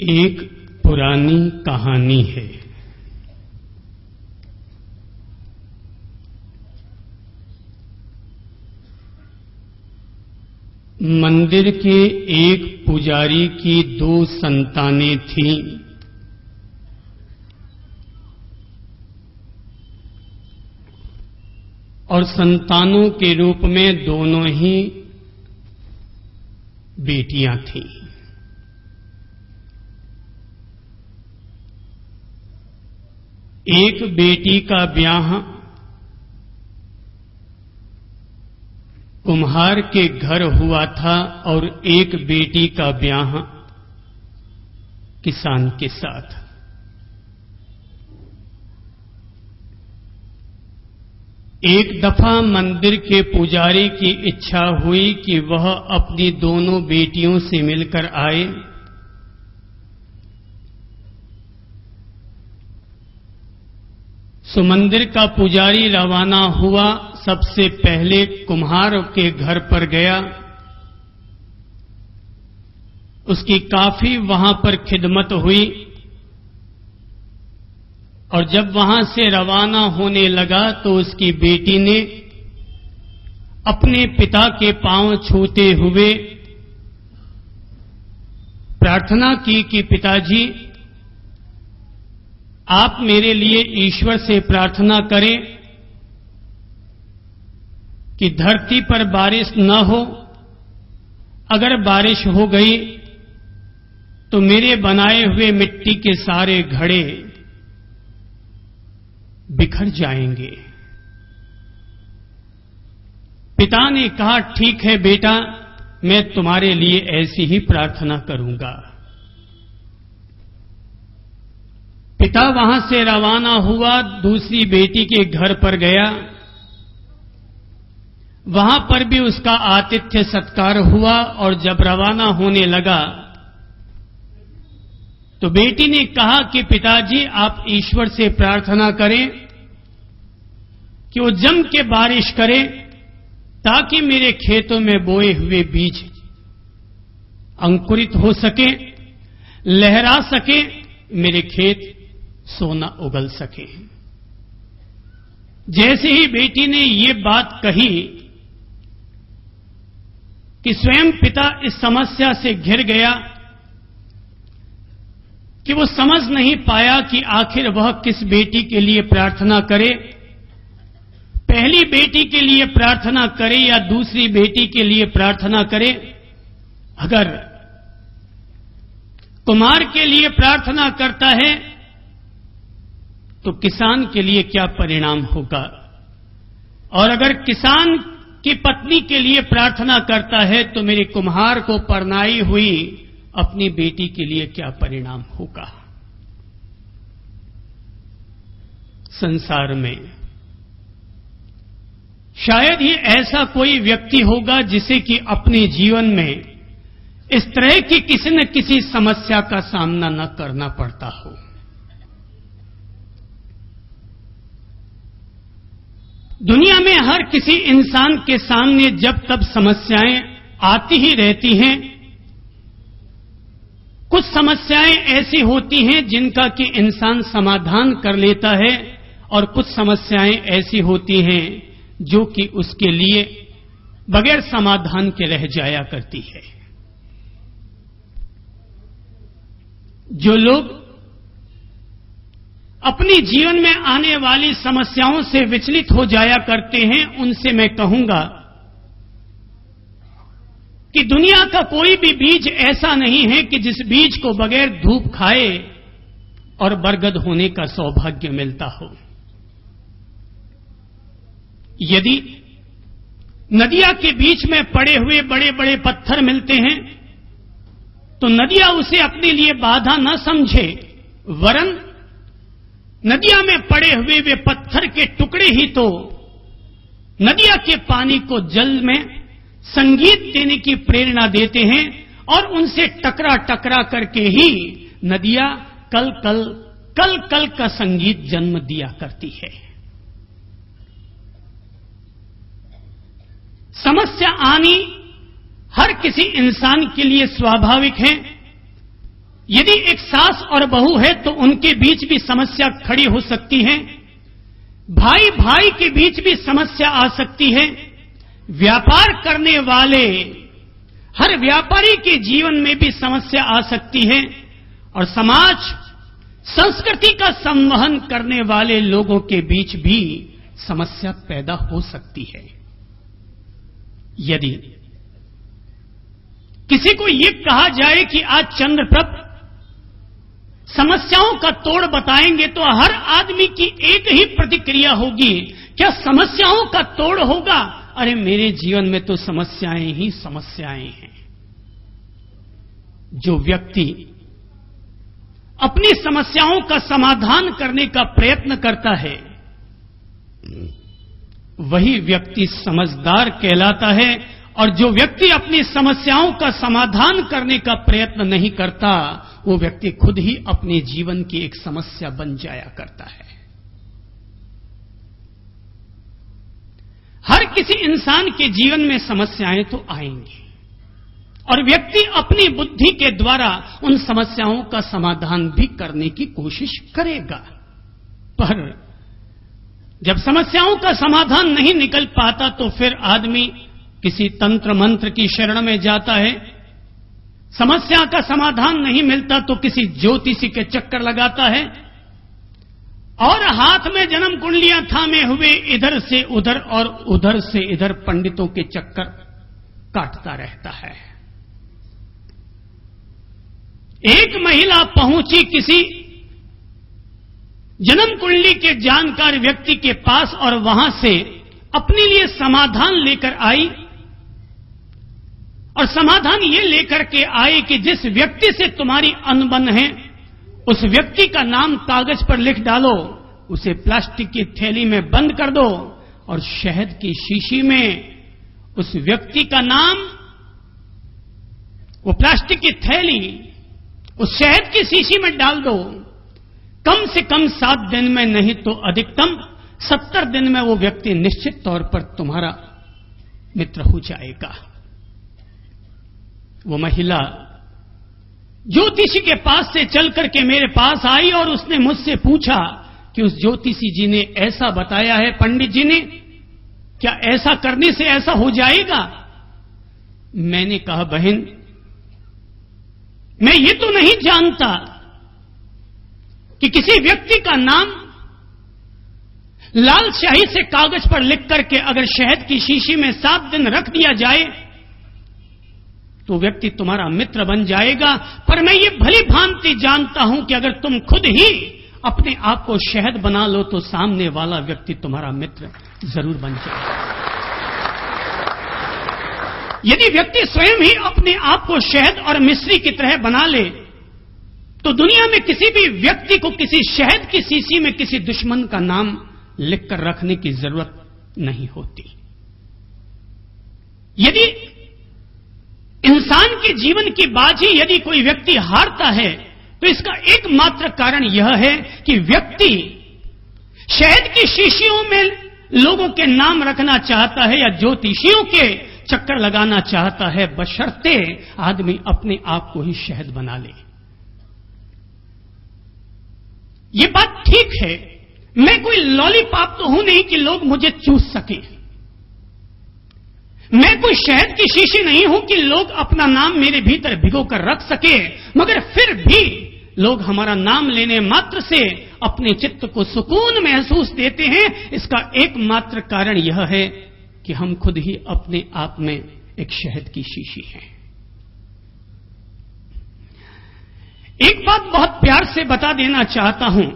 एक पुरानी कहानी है। मंदिर के एक पुजारी की 2 संतानें थीं। और संतानों के रूप में दोनों ही बेटियां थीं। एक बेटी का ब्याह कुम्हार के घर हुआ था और एक बेटी का ब्याह किसान के साथ। एक दफा मंदिर के पुजारी की इच्छा हुई कि वह अपनी दोनों बेटियों से मिलकर आए। सो मंदिर का पुजारी रवाना हुआ। सबसे पहले कुम्हार के घर पर गया। उसकी काफी वहां पर खिदमत हुई और जब वहां से रवाना होने लगा तो उसकी बेटी ने अपने पिता के पांव छूते हुए प्रार्थना की कि पिताजी, आप मेरे लिए ईश्वर से प्रार्थना करें कि धरती पर बारिश न हो। अगर बारिश हो गई तो मेरे बनाए हुए मिट्टी के सारे घड़े बिखर जाएंगे। पिता ने कहा, ठीक है बेटा, मैं तुम्हारे लिए ऐसी ही प्रार्थना करूंगा। पिता वहां से रवाना हुआ, दूसरी बेटी के घर पर गया। वहां पर भी उसका आतिथ्य सत्कार हुआ और जब रवाना होने लगा तो बेटी ने कहा कि पिताजी, आप ईश्वर से प्रार्थना करें कि वो जम के बारिश करे ताकि मेरे खेतों में बोए हुए बीज अंकुरित हो सके, लहरा सके, मेरे खेत सोना उगल सके। जैसे ही बेटी ने ये बात कही कि स्वयं पिता इस समस्या से घिर गया कि वो समझ नहीं पाया कि आखिर वह किस बेटी के लिए प्रार्थना करे, पहली बेटी के लिए प्रार्थना करे या दूसरी बेटी के लिए प्रार्थना करे। अगर कुम्हार के लिए प्रार्थना करता है तो किसान के लिए क्या परिणाम होगा, और अगर किसान की पत्नी के लिए प्रार्थना करता है तो मेरे कुम्हार को परनाई हुई अपनी बेटी के लिए क्या परिणाम होगा। संसार में शायद ही ऐसा कोई व्यक्ति होगा जिसे कि अपने जीवन में इस तरह की किसी न किसी समस्या का सामना न करना पड़ता हो। दुनिया में हर किसी इंसान के सामने जब तब समस्याएं आती ही रहती हैं। कुछ समस्याएं ऐसी होती हैं जिनका कि इंसान समाधान कर लेता है और कुछ समस्याएं ऐसी होती हैं जो कि उसके लिए बगैर समाधान के रह जाया करती है। जो लोग अपने जीवन में आने वाली समस्याओं से विचलित हो जाया करते हैं, उनसे मैं कहूंगा कि दुनिया का कोई भी बीज ऐसा नहीं है कि जिस बीज को बगैर धूप खाए और बरगद होने का सौभाग्य मिलता हो। यदि नदिया के बीच में पड़े हुए बड़े बड़े पत्थर मिलते हैं तो नदिया उसे अपने लिए बाधा न समझे, वरन नदिया में पड़े हुए वे पत्थर के टुकड़े ही तो नदिया के पानी को जल में संगीत देने की प्रेरणा देते हैं और उनसे टकरा टकरा करके ही नदियां कल कल का संगीत जन्म दिया करती है। समस्या आनी हर किसी इंसान के लिए स्वाभाविक है, यदि एक सास और बहू है तो उनके बीच भी समस्या खड़ी हो सकती है, भाई भाई के बीच भी समस्या आ सकती है, व्यापार करने वाले हर व्यापारी के जीवन में भी समस्या आ सकती है, और समाज संस्कृति का संवहन करने वाले लोगों के बीच भी समस्या पैदा हो सकती है। यदि किसी को यह कहा जाए कि आज चंद्रप्रभ समस्याओं का तोड़ बताएंगे, तो हर आदमी की एक ही प्रतिक्रिया होगी, क्या समस्याओं का तोड़ होगा? अरे मेरे जीवन में तो समस्याएं ही समस्याएं हैं। जो व्यक्ति अपनी समस्याओं का समाधान करने का प्रयत्न करता है, वही व्यक्ति समझदार कहलाता है, और जो व्यक्ति अपनी समस्याओं का समाधान करने का प्रयत्न नहीं करता, वो व्यक्ति खुद ही अपने जीवन की एक समस्या बन जाया करता है। हर किसी इंसान के जीवन में समस्याएं तो आएंगी, और व्यक्ति अपनी बुद्धि के द्वारा उन समस्याओं का समाधान भी करने की कोशिश करेगा। पर जब समस्याओं का समाधान नहीं निकल पाता, तो फिर आदमी किसी तंत्र मंत्र की शरण में जाता है। समस्या का समाधान नहीं मिलता तो किसी ज्योतिषी के चक्कर लगाता है, और हाथ में जन्म कुंडलियां थामे हुए इधर से उधर और उधर से इधर पंडितों के चक्कर काटता रहता है। एक महिला पहुंची किसी जन्म कुंडली के जानकार व्यक्ति के पास, और वहां से अपने लिए समाधान लेकर आई, और समाधान ये लेकर के आई कि जिस व्यक्ति से तुम्हारी अनबन है, उस व्यक्ति का नाम कागज पर लिख डालो, उसे प्लास्टिक की थैली में बंद कर दो, और शहद की शीशी में उस व्यक्ति का नाम, वो प्लास्टिक की थैली उस शहद की शीशी में डाल दो। कम से कम 7 दिन में, नहीं तो अधिकतम 70 दिन में वो व्यक्ति निश्चित तौर पर तुम्हारा मित्र हो जाएगा। वो महिला ज्योतिषी के पास से चल करके मेरे पास आई, और उसने मुझसे पूछा कि उस ज्योतिषी जी ने ऐसा बताया है, पंडित जी ने, क्या ऐसा करने से ऐसा हो जाएगा? मैंने कहा, बहन, मैं ये तो नहीं जानता कि किसी व्यक्ति का नाम लाल स्याही से कागज पर लिख करके अगर शहद की शीशी में 7 दिन रख दिया जाए तो व्यक्ति तुम्हारा मित्र बन जाएगा। पर मैं ये भली भांति जानता हूं कि अगर तुम खुद ही अपने आप को शहद बना लो तो सामने वाला व्यक्ति तुम्हारा मित्र जरूर बन जाएगा। यदि व्यक्ति स्वयं ही अपने आप को शहद और मिश्री की तरह बना ले, तो दुनिया में किसी भी व्यक्ति को किसी शहद की शीशी में किसी दुश्मन का नाम लिखकर रखने की जरूरत नहीं होती। यदि इंसान के जीवन की बाजी यदि कोई व्यक्ति हारता है, तो इसका एकमात्र कारण यह है कि व्यक्ति शहद की शीशियों में लोगों के नाम रखना चाहता है या ज्योतिषियों के चक्कर लगाना चाहता है, बशर्ते आदमी अपने आप को ही शहद बना ले। ये बात ठीक है, मैं कोई लॉलीपॉप तो हूं नहीं कि लोग मुझे चूस सके। मैं कोई शहद की शीशी नहीं हूं कि लोग अपना नाम मेरे भीतर भिगो कर रख सके, मगर फिर भी लोग हमारा नाम लेने मात्र से अपने चित्त को सुकून महसूस देते हैं। इसका एकमात्र कारण यह है कि हम खुद ही अपने आप में एक शहद की शीशी हैं। एक बात बहुत प्यार से बता देना चाहता हूं,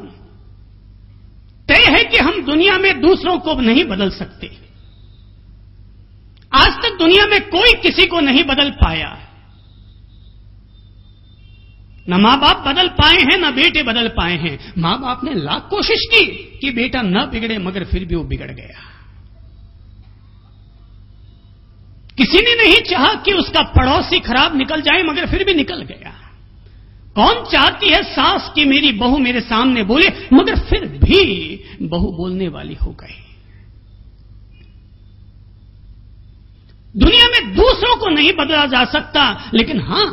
तय है कि हम दुनिया में दूसरों को नहीं बदल सकते। आज तक दुनिया में कोई किसी को नहीं बदल पाया। न मां बाप बदल पाए हैं, न बेटे बदल पाए हैं। मां बाप ने लाख कोशिश की कि बेटा न बिगड़े, मगर फिर भी वो बिगड़ गया। किसी ने नहीं चाहा कि उसका पड़ोसी खराब निकल जाए, मगर फिर भी निकल गया। कौन चाहती है सास कि मेरी बहू मेरे सामने बोले, मगर फिर भी बहू बोलने वाली हो गई। दुनिया में दूसरों को नहीं बदला जा सकता, लेकिन हां,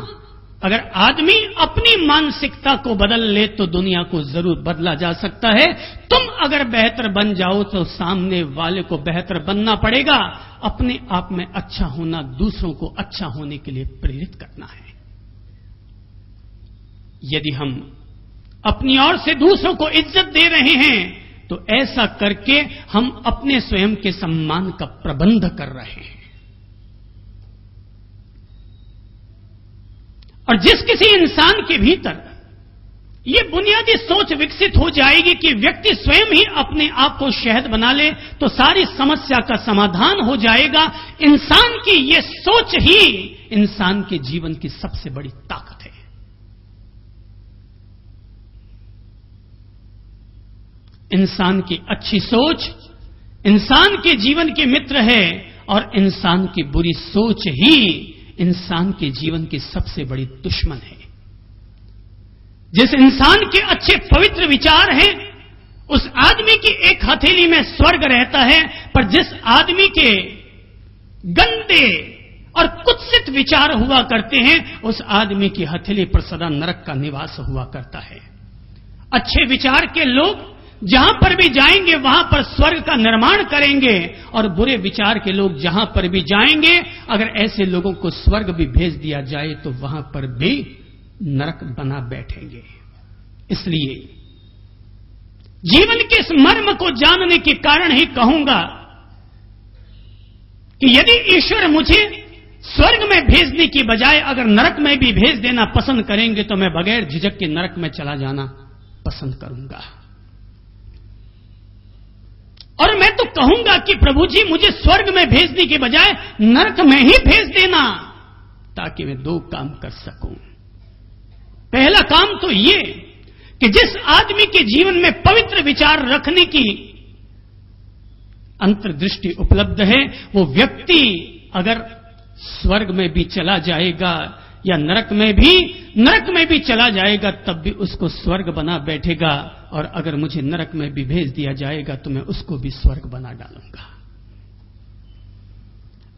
अगर आदमी अपनी मानसिकता को बदल ले तो दुनिया को जरूर बदला जा सकता है। तुम अगर बेहतर बन जाओ तो सामने वाले को बेहतर बनना पड़ेगा। अपने आप में अच्छा होना, दूसरों को अच्छा होने के लिए प्रेरित करना है। यदि हम अपनी ओर से दूसरों को इज्जत दे रहे हैं तो ऐसा करके हम अपने स्वयं के सम्मान का प्रबंध कर रहे हैं। और जिस किसी इंसान के भीतर यह बुनियादी सोच विकसित हो जाएगी कि व्यक्ति स्वयं ही अपने आप को शहद बना ले तो सारी समस्या का समाधान हो जाएगा। इंसान की यह सोच ही इंसान के जीवन की सबसे बड़ी ताकत है। इंसान की अच्छी सोच इंसान के जीवन के मित्र है और इंसान की बुरी सोच ही इंसान के जीवन की सबसे बड़ी दुश्मन है। जिस इंसान के अच्छे पवित्र विचार हैं उस आदमी की एक हथेली में स्वर्ग रहता है, पर जिस आदमी के गंदे और कुत्सित विचार हुआ करते हैं उस आदमी की हथेली पर सदा नरक का निवास हुआ करता है। अच्छे विचार के लोग जहां पर भी जाएंगे वहां पर स्वर्ग का निर्माण करेंगे और बुरे विचार के लोग जहां पर भी जाएंगे अगर ऐसे लोगों को स्वर्ग भी भेज दिया जाए तो वहां पर भी नरक बना बैठेंगे। इसलिए जीवन के इस मर्म को जानने के कारण ही कहूंगा कि यदि ईश्वर मुझे स्वर्ग में भेजने की बजाय अगर नरक में भी भेज देना पसंद करेंगे तो मैं बगैर झिझक के नरक में चला जाना पसंद करूंगा। और मैं तो कहूंगा कि प्रभु जी मुझे स्वर्ग में भेजने के बजाय नरक में ही भेज देना ताकि मैं दो काम कर सकूं। पहला काम तो ये कि जिस आदमी के जीवन में पवित्र विचार रखने की अंतर्दृष्टि उपलब्ध है वो व्यक्ति अगर स्वर्ग में भी चला जाएगा या नरक में भी चला जाएगा तब भी उसको स्वर्ग बना बैठेगा। और अगर मुझे नरक में भी भेज दिया जाएगा तो मैं उसको भी स्वर्ग बना डालूंगा।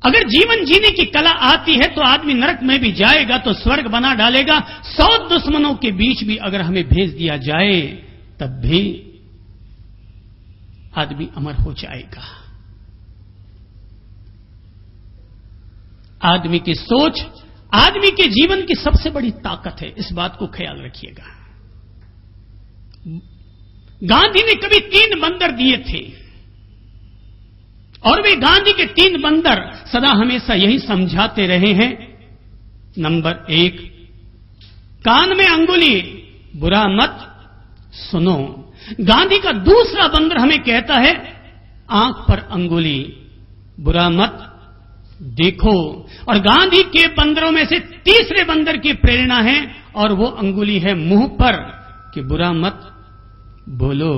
अगर जीवन जीने की कला आती है तो आदमी नरक में भी जाएगा तो स्वर्ग बना डालेगा। 100 दुश्मनों के बीच भी अगर हमें भेज दिया जाए तब भी आदमी अमर हो जाएगा। आदमी की सोच आदमी के जीवन की सबसे बड़ी ताकत है, इस बात को ख्याल रखिएगा। गांधी ने कभी 3 बंदर दिए थे और वे गांधी के 3 बंदर सदा हमेशा यही समझाते रहे हैं। नंबर 1, कान में अंगुली, बुरा मत सुनो। गांधी का दूसरा बंदर हमें कहता है आंख पर अंगुली, बुरा मत देखो। और गांधी के बंदरों में से तीसरे बंदर की प्रेरणा है और वो अंगुली है मुंह पर कि बुरा मत बोलो।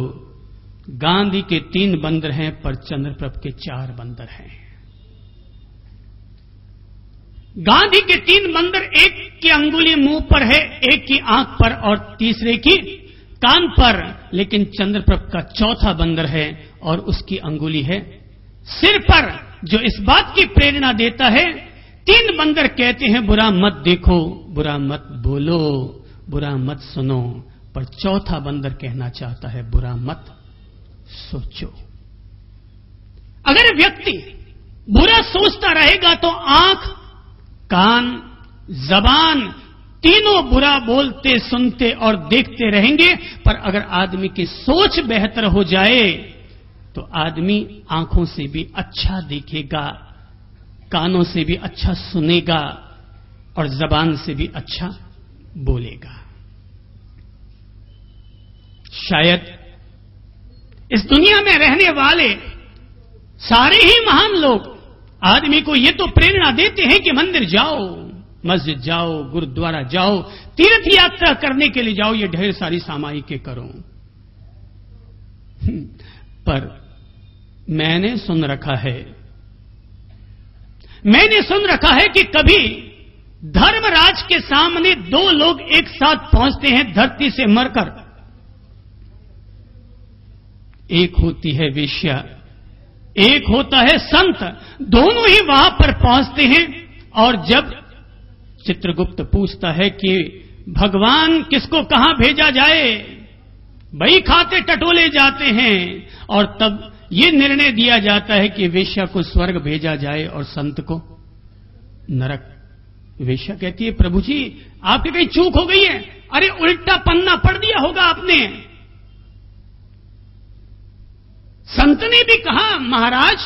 गांधी के 3 बंदर हैं पर चंद्रप्रभ के 4 बंदर हैं। गांधी के 3 बंदर, एक की अंगुली मुंह पर है, एक की आंख पर और तीसरे की कान पर, लेकिन चंद्रप्रभ का चौथा बंदर है और उसकी अंगुली है सिर पर, जो इस बात की प्रेरणा देता है। 3 बंदर कहते हैं बुरा मत देखो, बुरा मत बोलो, बुरा मत सुनो, पर चौथा बंदर कहना चाहता है बुरा मत सोचो। अगर व्यक्ति बुरा सोचता रहेगा तो आंख, कान, जबान तीनों बुरा बोलते, सुनते और देखते रहेंगे। पर अगर आदमी की सोच बेहतर हो जाए तो आदमी आंखों से भी अच्छा देखेगा, कानों से भी अच्छा सुनेगा और जबान से भी अच्छा बोलेगा। शायद इस दुनिया में रहने वाले सारे ही महान लोग आदमी को ये तो प्रेरणा देते हैं कि मंदिर जाओ, मस्जिद जाओ, गुरुद्वारा जाओ, तीर्थ यात्रा करने के लिए जाओ, ये ढेर सारी सामायिकें करो। पर मैंने सुन रखा है कि कभी धर्मराज के सामने 2 लोग एक साथ पहुंचते हैं धरती से मरकर। एक होती है वेश्या, एक होता है संत। दोनों ही वहां पर पहुंचते हैं और जब चित्रगुप्त पूछता है कि भगवान किसको कहां भेजा जाए? वही खाते टटोले जाते हैं और तब ये निर्णय दिया जाता है कि वेश्या को स्वर्ग भेजा जाए और संत को नरक। वेश्या कहती है, प्रभु जी आपकी कहीं चूक हो गई है। अरे उल्टा पन्ना पढ़ दिया होगा आपने। संत ने भी कहा, महाराज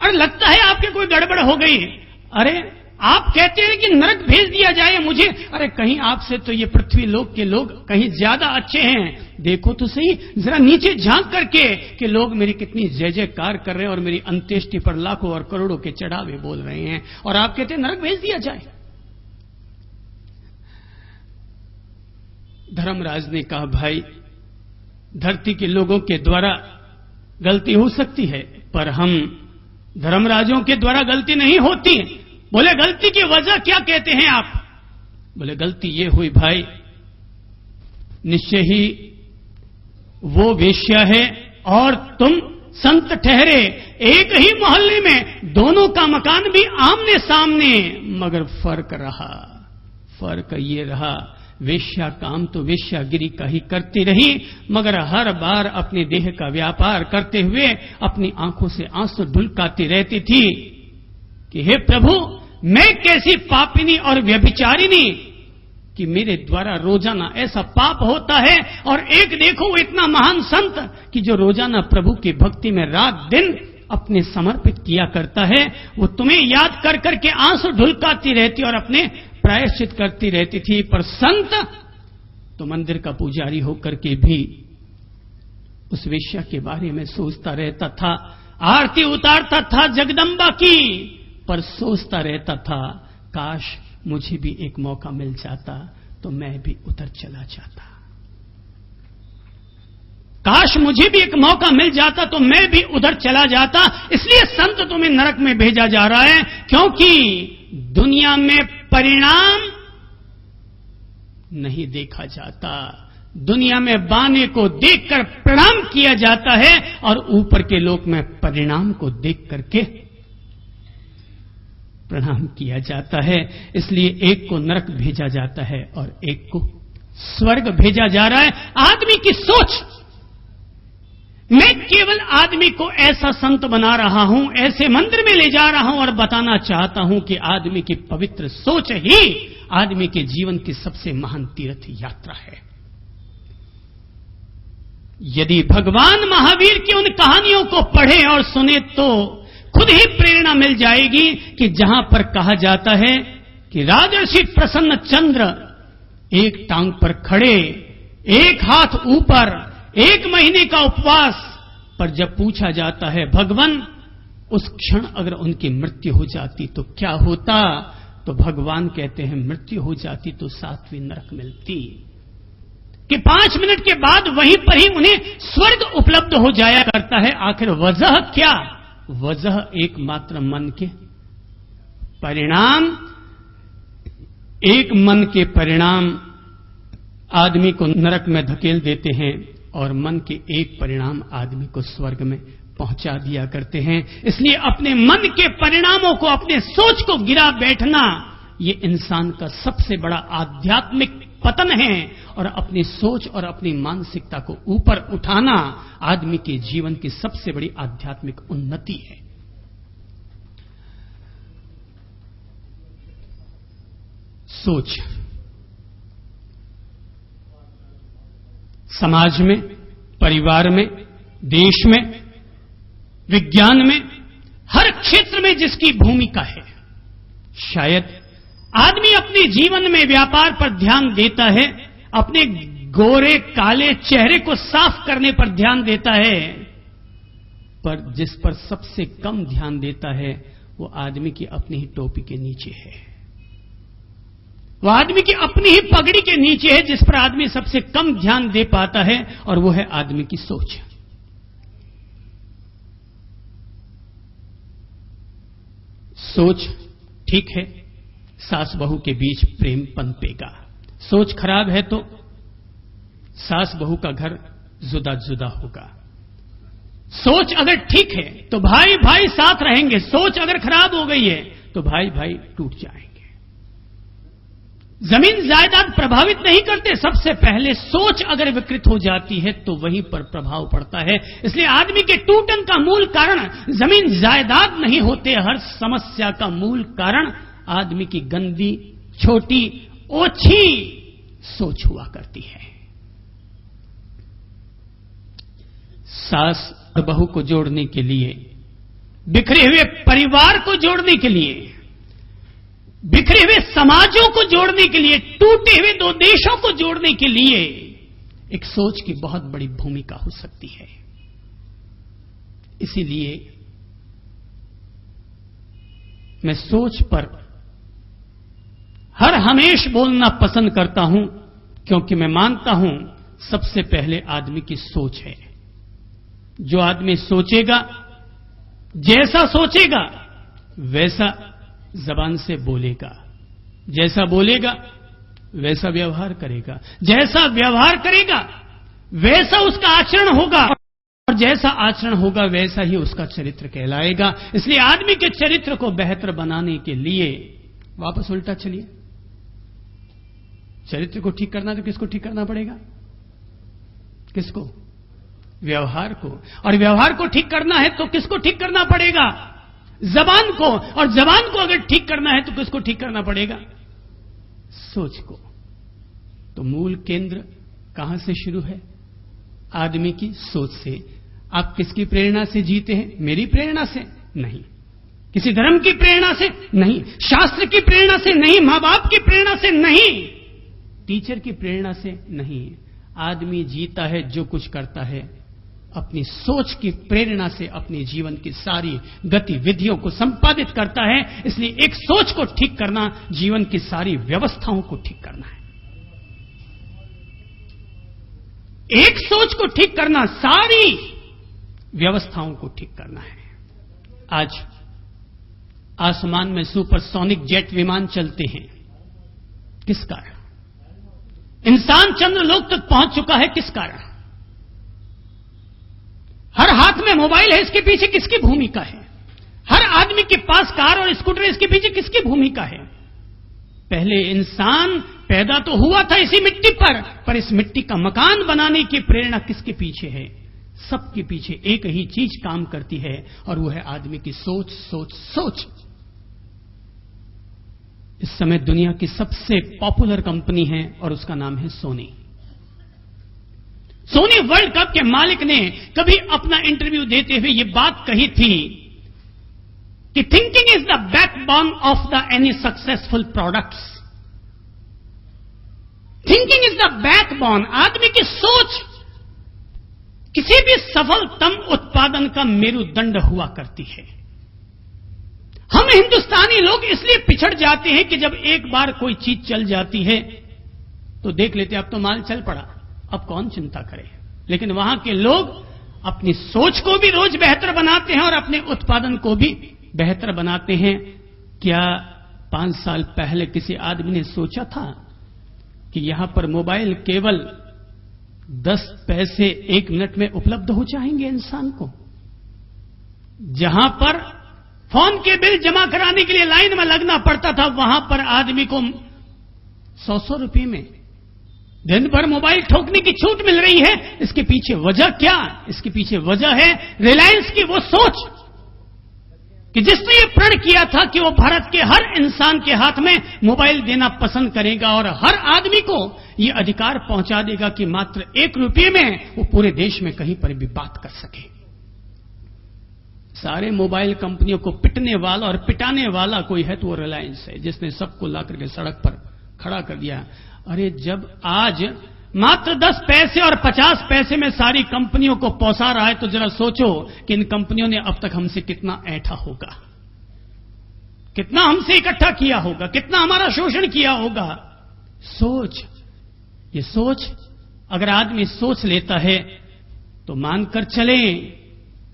अरे लगता है आपके कोई गड़बड़ हो गई। अरे आप कहते हैं कि नरक भेज दिया जाए मुझे। अरे कहीं आपसे तो ये पृथ्वी लोक के लोग कहीं ज्यादा अच्छे हैं। देखो तो सही, जरा नीचे झांक करके कि लोग मेरी कितनी जय जयकार कर रहे हैं और मेरी अंत्येष्टि पर लाखों और करोड़ों के चढ़ावे बोल रहे हैं, और आप कहते हैं नरक भेज दिया जाए। धर्मराज ने कहा, भाई धरती के लोगों के द्वारा गलती हो सकती है, पर हम धर्मराजों के द्वारा गलती नहीं होती। बोले गलती की वजह क्या कहते हैं आप? बोले गलती ये हुई भाई, निश्चय ही वो वेश्या है और तुम संत ठहरे, एक ही मोहल्ले में, दोनों का मकान भी आमने सामने, मगर फर्क ये रहा, वेश्या काम तो वेश्यागिरी का ही करती रही, मगर हर बार अपने देह का व्यापार करते हुए अपनी आंखों से आंसू ढुलकाती रहती थी कि हे प्रभु, मैं कैसी पापिनी और व्यभिचारिणी कि मेरे द्वारा रोजाना ऐसा पाप होता है। और एक देखो वो इतना महान संत कि जो रोजाना प्रभु की भक्ति में रात दिन अपने समर्पित किया करता है, वो तुम्हें याद कर करके आंसू ढुलकाती रहती और अपने प्रायश्चित करती रहती थी। पर संत तो मंदिर का पुजारी होकर के भी उस वेश्या के बारे में सोचता रहता था, आरती उतारता था जगदम्बा की, पर सोचता रहता था काश मुझे भी एक मौका मिल जाता तो मैं भी उधर चला जाता, काश मुझे भी एक मौका मिल जाता तो मैं भी उधर चला जाता। इसलिए संत तुम्हें नरक में भेजा जा रहा है, क्योंकि दुनिया में परिणाम नहीं देखा जाता, दुनिया में बाने को देखकर प्रणाम किया जाता है और ऊपर के लोक में परिणाम को देख करके प्रणाम किया जाता है। इसलिए एक को नरक भेजा जाता है और एक को स्वर्ग भेजा जा रहा है। आदमी की सोच, मैं केवल आदमी को ऐसा संत बना रहा हूं, ऐसे मंदिर में ले जा रहा हूं और बताना चाहता हूं कि आदमी की पवित्र सोच ही आदमी के जीवन की सबसे महान तीर्थ यात्रा है। यदि भगवान महावीर की उन कहानियों को पढ़े और सुने तो खुद ही प्रेरणा मिल जाएगी कि जहां पर कहा जाता है कि राजर्षि प्रसन्न चंद्र एक टांग पर खड़े, एक हाथ ऊपर, 1 महीने का उपवास, पर जब पूछा जाता है भगवान उस क्षण अगर उनकी मृत्यु हो जाती तो क्या होता, तो भगवान कहते हैं मृत्यु हो जाती तो 7वीं नरक मिलती, कि 5 मिनट के बाद वहीं पर ही उन्हें स्वर्ग उपलब्ध हो जाया करता है। आखिर वजह क्या? वजह एकमात्र मन के परिणाम, एक मन के परिणाम आदमी को नरक में धकेल देते हैं और मन के एक परिणाम आदमी को स्वर्ग में पहुंचा दिया करते हैं। इसलिए अपने मन के परिणामों को, अपने सोच को गिरा बैठना, ये इंसान का सबसे बड़ा आध्यात्मिक पतन है, और अपनी सोच और अपनी मानसिकता को ऊपर उठाना आदमी के जीवन की सबसे बड़ी आध्यात्मिक उन्नति है। सोच समाज में, परिवार में, देश में, विज्ञान में, हर क्षेत्र में जिसकी भूमिका है, शायद आदमी अपने जीवन में व्यापार पर ध्यान देता है, अपने गोरे काले चेहरे को साफ करने पर ध्यान देता है, पर जिस पर सबसे कम ध्यान देता है वो आदमी की अपनी ही टोपी के नीचे है, वो आदमी की अपनी ही पगड़ी के नीचे है, जिस पर आदमी सबसे कम ध्यान दे पाता है, और वो है आदमी की सोच। सोच ठीक है, सास बहू के बीच प्रेम पनपेगा, सोच खराब है तो सास बहू का घर जुदा जुदा होगा। सोच अगर ठीक है तो भाई भाई साथ रहेंगे, सोच अगर खराब हो गई है तो भाई भाई टूट जाएंगे। जमीन जायदाद प्रभावित नहीं करते, सबसे पहले सोच अगर विकृत हो जाती है तो वहीं पर प्रभाव पड़ता है। इसलिए आदमी के टूटन का मूल कारण जमीन जायदाद नहीं होते, हर समस्या का मूल कारण आदमी की गंदी, छोटी, ओछी सोच हुआ करती है। सास और बहू को जोड़ने के लिए, बिखरे हुए परिवार को जोड़ने के लिए, बिखरे हुए समाजों को जोड़ने के लिए, टूटे हुए दो देशों को जोड़ने के लिए एक सोच की बहुत बड़ी भूमिका हो सकती है। इसीलिए मैं सोच पर हर हमेश बोलना पसंद करता हूं, क्योंकि मैं मानता हूं सबसे पहले आदमी की सोच है। जो आदमी सोचेगा, जैसा सोचेगा वैसा जबान से बोलेगा, जैसा बोलेगा वैसा व्यवहार करेगा, जैसा व्यवहार करेगा वैसा उसका आचरण होगा, और जैसा आचरण होगा वैसा ही उसका चरित्र कहलाएगा। इसलिए आदमी के चरित्र को बेहतर बनाने के लिए, वापस उल्टा चलिए, चरित्र को ठीक करना तो किसको ठीक करना पड़ेगा? किसको? व्यवहार को। और व्यवहार को ठीक करना है तो किसको ठीक करना पड़ेगा? जबान को। और जबान को अगर ठीक करना है तो किसको ठीक करना पड़ेगा? सोच को। तो मूल केंद्र कहां से शुरू है? आदमी की सोच से। आप किसकी प्रेरणा से जीते हैं? मेरी प्रेरणा से नहीं, किसी धर्म की प्रेरणा से नहीं, शास्त्र की प्रेरणा से नहीं, मां बाप की प्रेरणा से नहीं, टीचर की प्रेरणा से नहीं। आदमी जीता है, जो कुछ करता है अपनी सोच की प्रेरणा से अपने जीवन की सारी गतिविधियों को संपादित करता है। इसलिए एक सोच को ठीक करना जीवन की सारी व्यवस्थाओं को ठीक करना है। एक सोच को ठीक करना सारी व्यवस्थाओं को ठीक करना है। आज आसमान में सुपरसोनिक जेट विमान चलते हैं, किस कारण? इंसान चंद्रलोक तक पहुंच चुका है, किस कारण? हर हाथ में मोबाइल है, इसके पीछे किसकी भूमिका है? हर आदमी के पास कार और स्कूटर, इसके पीछे किसकी भूमिका है? पहले इंसान पैदा तो हुआ था इसी मिट्टी पर इस मिट्टी का मकान बनाने की प्रेरणा किसके पीछे है? सबके पीछे एक ही चीज काम करती है, और वो है आदमी की सोच, सोच, सोच। इस समय दुनिया की सबसे पॉपुलर कंपनी है और उसका नाम है सोनी। सोनी वर्ल्ड कप के मालिक ने कभी अपना इंटरव्यू देते हुए यह बात कही थी कि thinking is the backbone of the any successful products. Thinking is the backbone, आदमी की सोच किसी भी सफलतम उत्पादन का मेरुदंड हुआ करती है। हम हिंदुस्तानी लोग इसलिए पिछड़ जाते हैं कि जब एक बार कोई चीज चल जाती है तो देख लेते अब तो माल चल पड़ा, अब कौन चिंता करे। लेकिन वहां के लोग अपनी सोच को भी रोज बेहतर बनाते हैं और अपने उत्पादन को भी बेहतर बनाते हैं। क्या 5 साल पहले किसी आदमी ने सोचा था कि यहां पर मोबाइल केवल 10 पैसे 1 मिनट में उपलब्ध हो जाएंगे इंसान को? जहां पर फोन के बिल जमा कराने के लिए लाइन में लगना पड़ता था, वहां पर आदमी को 100 रुपए में दिन भर मोबाइल ठोकने की छूट मिल रही है। इसके पीछे वजह क्या? इसके पीछे वजह है रिलायंस की वो सोच कि जिसने ये प्रण किया था कि वो भारत के हर इंसान के हाथ में मोबाइल देना पसंद करेगा और हर आदमी को ये अधिकार पहुंचा देगा कि मात्र 1 रुपये में वो पूरे देश में कहीं पर भी बात कर सके। सारे मोबाइल कंपनियों को पिटने वाला और पिटाने वाला कोई है तो वो रिलायंस है, जिसने सबको लाकर के सड़क पर खड़ा कर दिया। अरे जब आज मात्र 10 पैसे और 50 पैसे में सारी कंपनियों को पहुंचा रहा है तो जरा सोचो कि इन कंपनियों ने अब तक हमसे कितना ऐंठा होगा, कितना हमसे इकट्ठा किया होगा, कितना हमारा शोषण किया होगा। सोच, ये सोच अगर आदमी सोच लेता है तो मानकर चलें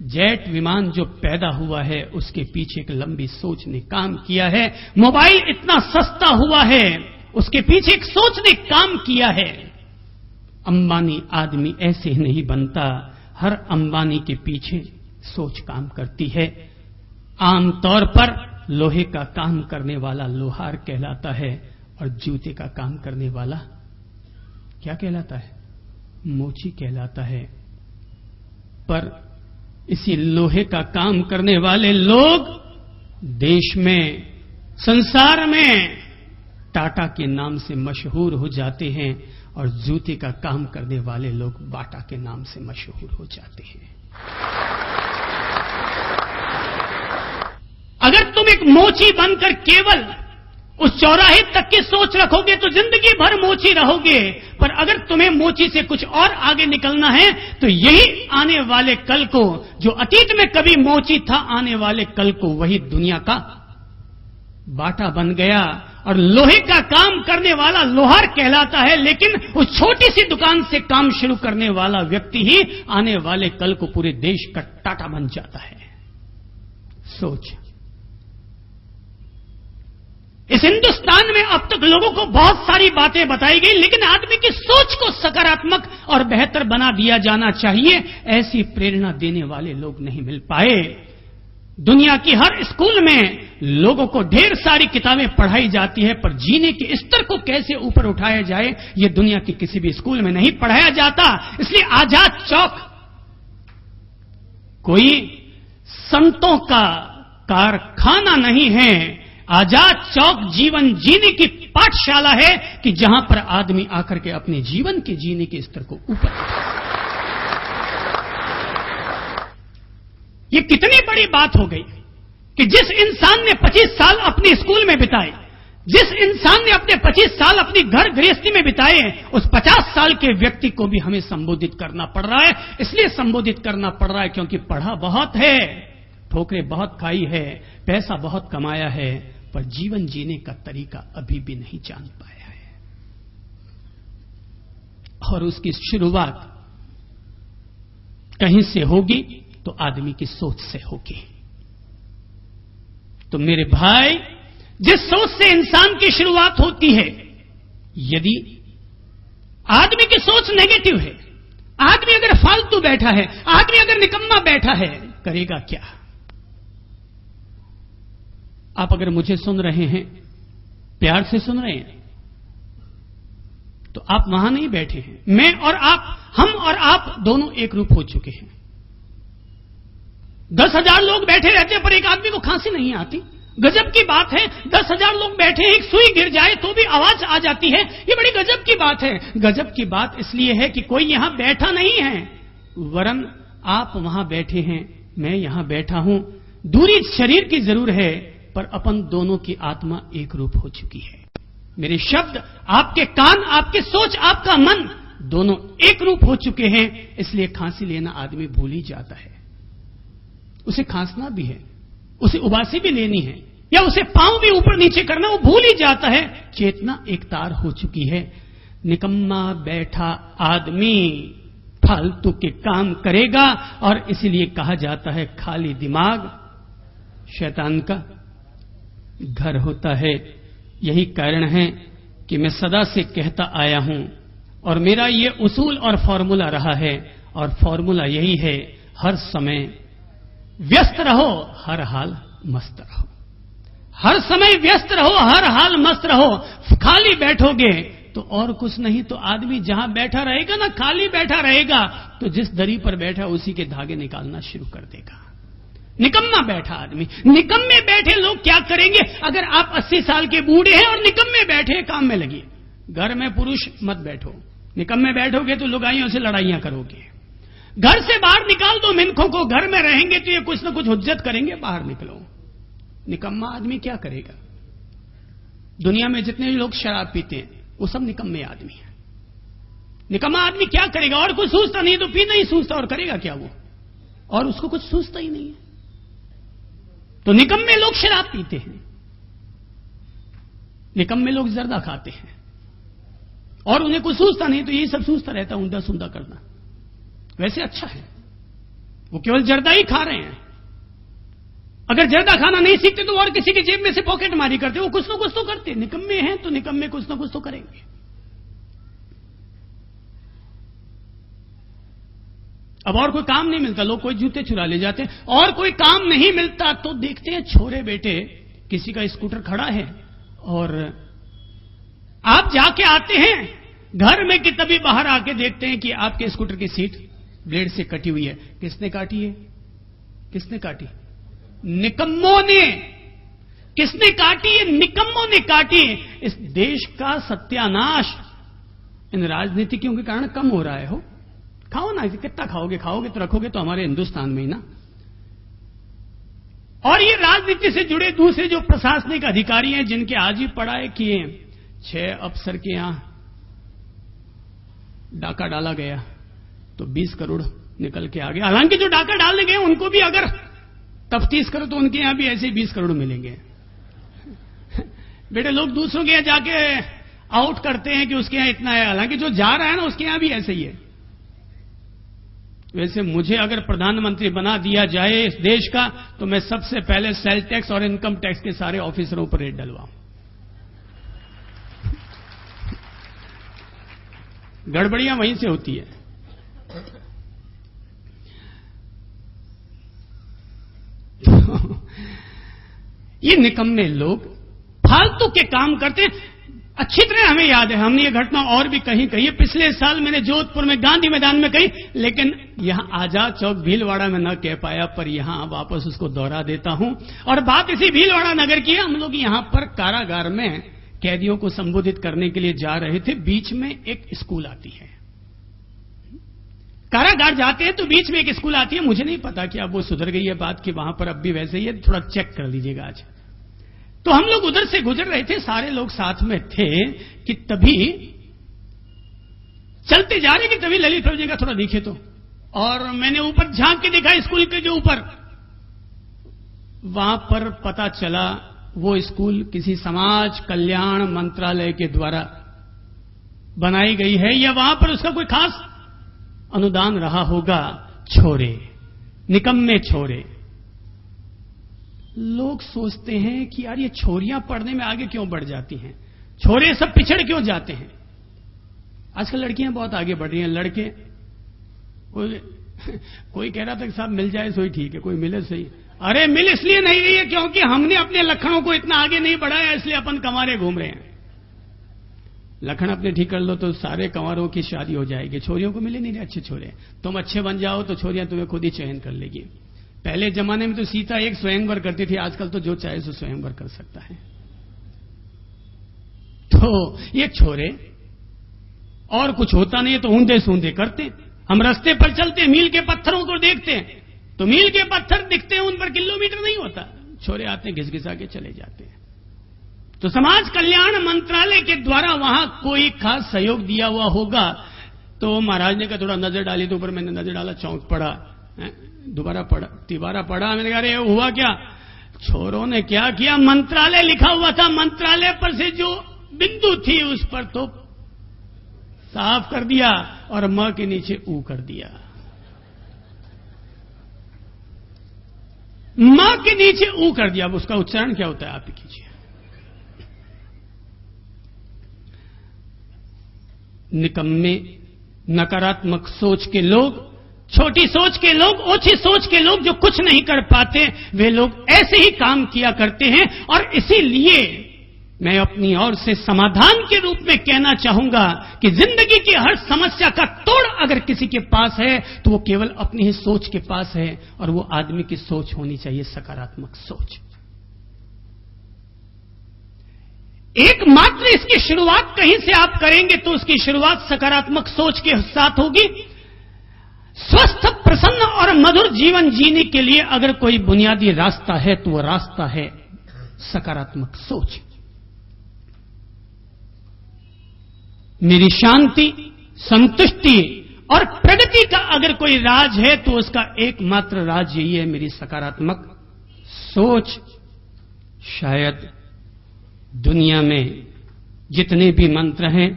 जेट विमान जो पैदा हुआ है उसके पीछे एक लंबी सोच ने काम किया है। मोबाइल इतना सस्ता हुआ है उसके पीछे एक सोच ने काम किया है। अंबानी आदमी ऐसे ही नहीं बनता, हर अंबानी के पीछे सोच काम करती है। आमतौर पर लोहे का काम करने वाला लोहार कहलाता है और जूते का काम करने वाला क्या कहलाता है? मोची कहलाता है। पर इसी लोहे का काम करने वाले लोग देश में, संसार में टाटा के नाम से मशहूर हो जाते हैं और जूते का काम करने वाले लोग बाटा के नाम से मशहूर हो जाते हैं। अगर तुम एक मोची बनकर केवल उस चौराहे तक की सोच रखोगे तो जिंदगी भर मोची रहोगे, पर अगर तुम्हें मोची से कुछ और आगे निकलना है तो यही आने वाले कल को, जो अतीत में कभी मोची था, आने वाले कल को वही दुनिया का बाटा बन गया और लोहे का काम करने वाला लोहार कहलाता है। लेकिन उस छोटी सी दुकान से काम शुरू करने वाला व्यक्ति ही आने वाले कल को पूरे देश का टाटा बन जाता है। सोच, इस हिंदुस्तान में अब तक लोगों को बहुत सारी बातें बताई गई, लेकिन आदमी की सोच को सकारात्मक और बेहतर बना दिया जाना चाहिए, ऐसी प्रेरणा देने वाले लोग नहीं मिल पाए। दुनिया की हर स्कूल में लोगों को ढेर सारी किताबें पढ़ाई जाती है, पर जीने के स्तर को कैसे ऊपर उठाया जाए यह दुनिया के किसी भी स्कूल में नहीं पढ़ाया जाता। इसलिए आजाद चौक कोई संतों का कारखाना नहीं है, आजाद चौक जीवन जीने की पाठशाला है कि जहां पर आदमी आकर के अपने जीवन के जीने के स्तर को ऊपर। ये कितनी बड़ी बात हो गई कि जिस इंसान ने 25 साल अपने स्कूल में बिताए, जिस इंसान ने अपने 25 साल अपनी घर गृहस्थी में बिताए, उस 50 साल के व्यक्ति को भी हमें संबोधित करना पड़ रहा है। इसलिए संबोधित करना पड़ रहा है क्योंकि पढ़ा बहुत है, ठोकरें बहुत खाई है, पैसा बहुत कमाया है, पर जीवन जीने का तरीका अभी भी नहीं जान पाया है। और उसकी शुरुआत कहीं से होगी तो आदमी की सोच से होगी। तो मेरे भाई, जिस सोच से इंसान की शुरुआत होती है, यदि आदमी की सोच नेगेटिव है, आदमी अगर फालतू बैठा है, आदमी अगर निकम्मा बैठा है, करेगा क्या? आप अगर मुझे सुन रहे हैं, प्यार से सुन रहे हैं, तो आप वहां नहीं बैठे हैं। मैं और आप, हम और आप दोनों एक रूप हो चुके हैं। 10,000 लोग बैठे रहते हैं पर एक आदमी को खांसी नहीं आती, गजब की बात है। 10,000 लोग बैठे हैं, एक सुई गिर जाए तो भी आवाज आ जाती है, ये बड़ी गजब की बात है। गजब की बात इसलिए है कि कोई यहां बैठा नहीं है, वरन आप वहां बैठे हैं, मैं यहां बैठा हूं। दूरी शरीर की जरूर है, पर अपन दोनों की आत्मा एक रूप हो चुकी है। मेरे शब्द, आपके कान, आपकी सोच, आपका मन दोनों एक रूप हो चुके हैं। इसलिए खांसी लेना आदमी भूल ही जाता है। उसे खांसना भी है, उसे उबासी भी लेनी है, या उसे पांव भी ऊपर नीचे करना वो भूल ही जाता है। चेतना एक तार हो चुकी है। निकम्मा बैठा आदमी फालतू के काम करेगा, और इसीलिए कहा जाता है खाली दिमाग शैतान का घर होता है। यही कारण है कि मैं सदा से कहता आया हूं, और मेरा ये उसूल और फॉर्मूला रहा है, और फॉर्मूला यही है, हर समय व्यस्त रहो, हर हाल मस्त रहो। हर समय व्यस्त रहो, हर हाल मस्त रहो। खाली बैठोगे तो और कुछ नहीं तो आदमी जहां बैठा रहेगा ना, खाली बैठा रहेगा तो जिस दरी पर बैठा उसी के धागे निकालना शुरू कर देगा। निकम्मा बैठा आदमी, निकम्मे बैठे लोग क्या करेंगे? अगर आप 80 साल के बूढ़े हैं और निकम्मे बैठे, काम में लगिए। घर में पुरुष मत बैठो, निकम्मे बैठोगे तो लुगाइयों से लड़ाइयां करोगे। घर से बाहर निकाल दो मिनखों को, घर में रहेंगे तो ये कुछ ना कुछ हुज्जत करेंगे, बाहर निकलो। निकम्मा आदमी क्या करेगा? दुनिया में जितने लोग शराब पीते हैं वो सब निकम्मे आदमी हैं। निकम्मा आदमी क्या करेगा? और कुछ सूझता नहीं तो पीना ही सूझता, और करेगा क्या वो? और उसको कुछ सूझता ही नहीं है। तो निकम्मे लोग शराब पीते हैं, निकम्मे लोग जर्दा खाते हैं, और उन्हें कुछ सूझता नहीं तो यही सब सूझता रहता, ऊंधा सूंधा करना। वैसे अच्छा है, वो केवल जर्दा ही खा रहे हैं। अगर जर्दा खाना नहीं सीखते तो और किसी की जेब में से पॉकेट मारी करते, वो कुछ ना कुछ तो करते। निकम्मे हैं तो निकम्मे कुछ ना कुछ तो करेंगे। अब और कोई काम नहीं मिलता, लोग कोई जूते चुरा ले जाते हैं, और कोई काम नहीं मिलता तो देखते हैं छोरे बेटे, किसी का स्कूटर खड़ा है और आप जाके आते हैं घर में कि तभी बाहर आके देखते हैं कि आपके स्कूटर की सीट ब्लेड से कटी हुई है। किसने काटी है? किसने काटी? निकम्मों ने। किसने काटी है? निकम्मों ने काटी। इस देश का सत्यानाश इन राजनीतिज्ञों के कारण कम हो रहा है। हो खाओ ना, कितना खाओगे? खाओगे तो रखोगे तो हमारे हिंदुस्तान में ही ना। और ये राजनीति से जुड़े दूसरे जो प्रशासनिक अधिकारी हैं, जिनके आज ही पढ़ाए किए, 6 अफसर के यहां डाका डाला गया तो 20 करोड़ निकल के आ गया। हालांकि जो डाका डालने गए उनको भी अगर तफ्तीश करो तो उनके यहां भी ऐसे ही 20 करोड़ मिलेंगे। बेटे लोग दूसरों के यहां जाके आउट करते हैं कि उसके यहां इतना है, हालांकि जो जा रहा है ना उसके यहां भी ऐसे ही है। वैसे मुझे अगर प्रधानमंत्री बना दिया जाए इस देश का तो मैं सबसे पहले सेल टैक्स और इनकम टैक्स के सारे ऑफिसरों पर रेड डलवाऊं। गड़बड़ियां वहीं से होती है। तो ये निकम्मे लोग फालतू के काम करते हैं। अच्छी तरह हमें याद है, हमने ये घटना और भी कहीं कही है। पिछले साल मैंने जोधपुर में गांधी मैदान में कही, लेकिन यहां आजाद चौक भीलवाड़ा में न कह पाया, पर यहां वापस उसको दोहरा देता हूं। और बात इसी भीलवाड़ा नगर की है। हम लोग यहां पर कारागार में कैदियों को संबोधित करने के लिए जा रहे थे। बीच में एक स्कूल आती है, कारागार जाते हैं तो बीच में एक स्कूल आती है। मुझे नहीं पता कि अब वो सुधर गई है बात कि वहां पर अब भी वैसे ही है, थोड़ा चेक कर लीजिएगा आज। तो हम लोग उधर से गुजर रहे थे, सारे लोग साथ में थे कि तभी चलते जा रहे कि तभी ललित प्रभु जी का थोड़ा दिखे तो, और मैंने ऊपर झांक के देखा स्कूल के जो ऊपर, वहां पर पता चला वो स्कूल किसी समाज कल्याण मंत्रालय के द्वारा बनाई गई है, या वहां पर उसका कोई खास अनुदान रहा होगा। छोरे, निकम्मे छोरे। लोग सोचते हैं कि यार ये छोरियां पढ़ने में आगे क्यों बढ़ जाती हैं, छोरे सब पिछड़ क्यों जाते हैं। आजकल लड़कियां बहुत आगे बढ़ रही हैं, लड़के कोई कह रहा था कि साहब मिल जाए सो ही ठीक है, कोई मिले सही। अरे मिल इसलिए नहीं रही है क्योंकि हमने अपने लखनों को इतना आगे नहीं बढ़ाया, इसलिए अपन कंवारे घूम रहे हैं। लखन अपने ठीक कर लो तो सारे कंवारों की शादी हो जाएगी। छोरियों को मिले नहीं रहे अच्छे छोरे। तुम अच्छे बन जाओ तो छोरियां तुम्हें खुद ही चयन कर लेगी। पहले जमाने में तो सीता एक स्वयंवर करती थी, आजकल तो जो चाहे सो स्वयंवर कर सकता है। तो ये छोरे और कुछ होता नहीं है तो ऊंधे सूंधे करते। हम रास्ते पर चलते, मील के पत्थरों को देखते हैं तो मील के पत्थर दिखते हैं, उन पर किलोमीटर नहीं होता। छोरे आते हैं घिसघिसा के चले जाते हैं। तो समाज कल्याण मंत्रालय के द्वारा वहां कोई खास सहयोग दिया हुआ होगा। तो महाराज ने कहा थोड़ा नजर डाली, तो ऊपर मैंने नजर डाला, चौंक पड़ा, दोबारा पढ़ा, तिबारा पढ़ा। मैंने कहा अरे हुआ क्या? छोरों ने क्या किया, मंत्रालय लिखा हुआ था, मंत्रालय पर से जो बिंदु थी उस पर तो साफ कर दिया और म के नीचे ऊ कर दिया। म के नीचे ऊ कर दिया। अब उसका उच्चारण क्या होता है आप ही कीजिए। निकम्मे, नकारात्मक सोच के लोग, छोटी सोच के लोग, ओछी सोच के लोग जो कुछ नहीं कर पाते, वे लोग ऐसे ही काम किया करते हैं। और इसीलिए मैं अपनी ओर से समाधान के रूप में कहना चाहूंगा कि जिंदगी की हर समस्या का तोड़ अगर किसी के पास है तो वो केवल अपनी ही सोच के पास है, और वो आदमी की सोच होनी चाहिए सकारात्मक सोच। एकमात्र इसकी शुरुआत कहीं से आप करेंगे तो उसकी शुरुआत सकारात्मक सोच के साथ होगी। स्वस्थ, प्रसन्न और मधुर जीवन जीने के लिए अगर कोई बुनियादी रास्ता है तो वह रास्ता है सकारात्मक सोच। मेरी शांति, संतुष्टि और प्रगति का अगर कोई राज है तो उसका एकमात्र राज यही है, मेरी सकारात्मक सोच। शायद दुनिया में जितने भी मंत्र हैं,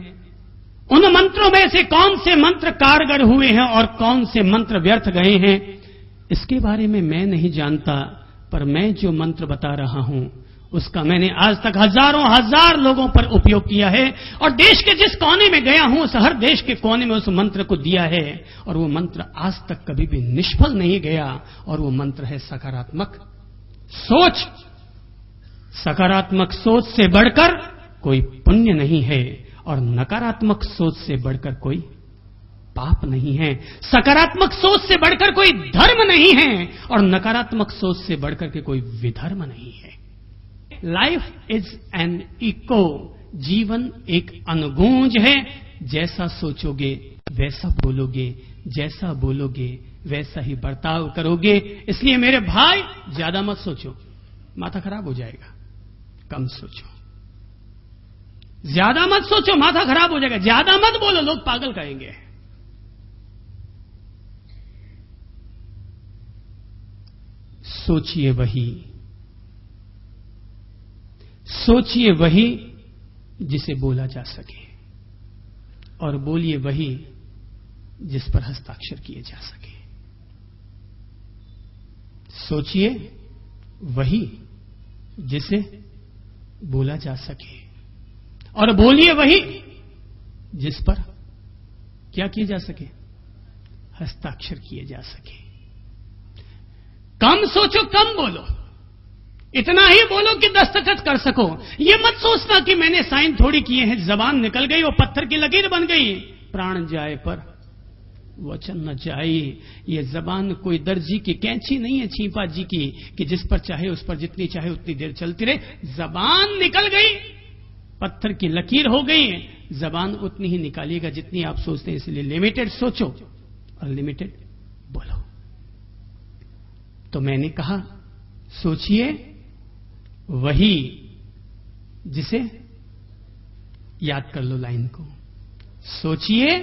उन मंत्रों में से कौन से मंत्र कारगर हुए हैं और कौन से मंत्र व्यर्थ गए हैं, इसके बारे में मैं नहीं जानता। पर मैं जो मंत्र बता रहा हूं उसका मैंने आज तक हजारों हजार लोगों पर उपयोग किया है, और देश के जिस कोने में गया हूं उस हर देश के कोने में उस मंत्र को दिया है, और वो मंत्र आज तक कभी भी निष्फल नहीं गया। और वो मंत्र है सकारात्मक सोच। सकारात्मक सोच से बढ़कर कोई पुण्य नहीं है और नकारात्मक सोच से बढ़कर कोई पाप नहीं है। सकारात्मक सोच से बढ़कर कोई धर्म नहीं है और नकारात्मक सोच से बढ़कर के कोई विधर्म नहीं है। लाइफ इज एन इको, जीवन एक अनुगूंज है। जैसा सोचोगे वैसा बोलोगे, जैसा बोलोगे वैसा ही बर्ताव करोगे। इसलिए मेरे भाई ज्यादा मत सोचो, माथा खराब हो जाएगा। कम सोचो, ज्यादा मत सोचो, माथा खराब हो जाएगा। ज्यादा मत बोलो, लोग पागल कहेंगे। सोचिए वही जिसे बोला जा सके और बोलिए वही जिस पर हस्ताक्षर किए जा सके। सोचिए वही जिसे बोला जा सके और बोलिए वही जिस पर क्या किए जा सके, हस्ताक्षर किए जा सके। कम सोचो, कम बोलो, इतना ही बोलो कि दस्तखत कर सको। ये मत सोचना कि मैंने साइन थोड़ी किए हैं, जबान निकल गई और पत्थर की लकीर बन गई। प्राण जाए पर वचन न जाए। ये जबान कोई दर्जी की कैंची नहीं है, छीपा जी की, कि जिस पर चाहे उस पर जितनी चाहे उतनी देर चलती रहे। जबान निकल गई, पत्थर की लकीर हो गई। जबान उतनी ही निकालिएगा जितनी आप सोचते हैं। इसलिए लिमिटेड सोचो और लिमिटेड बोलो। तो मैंने कहा सोचिए वही जिसे, याद कर लो लाइन को, सोचिए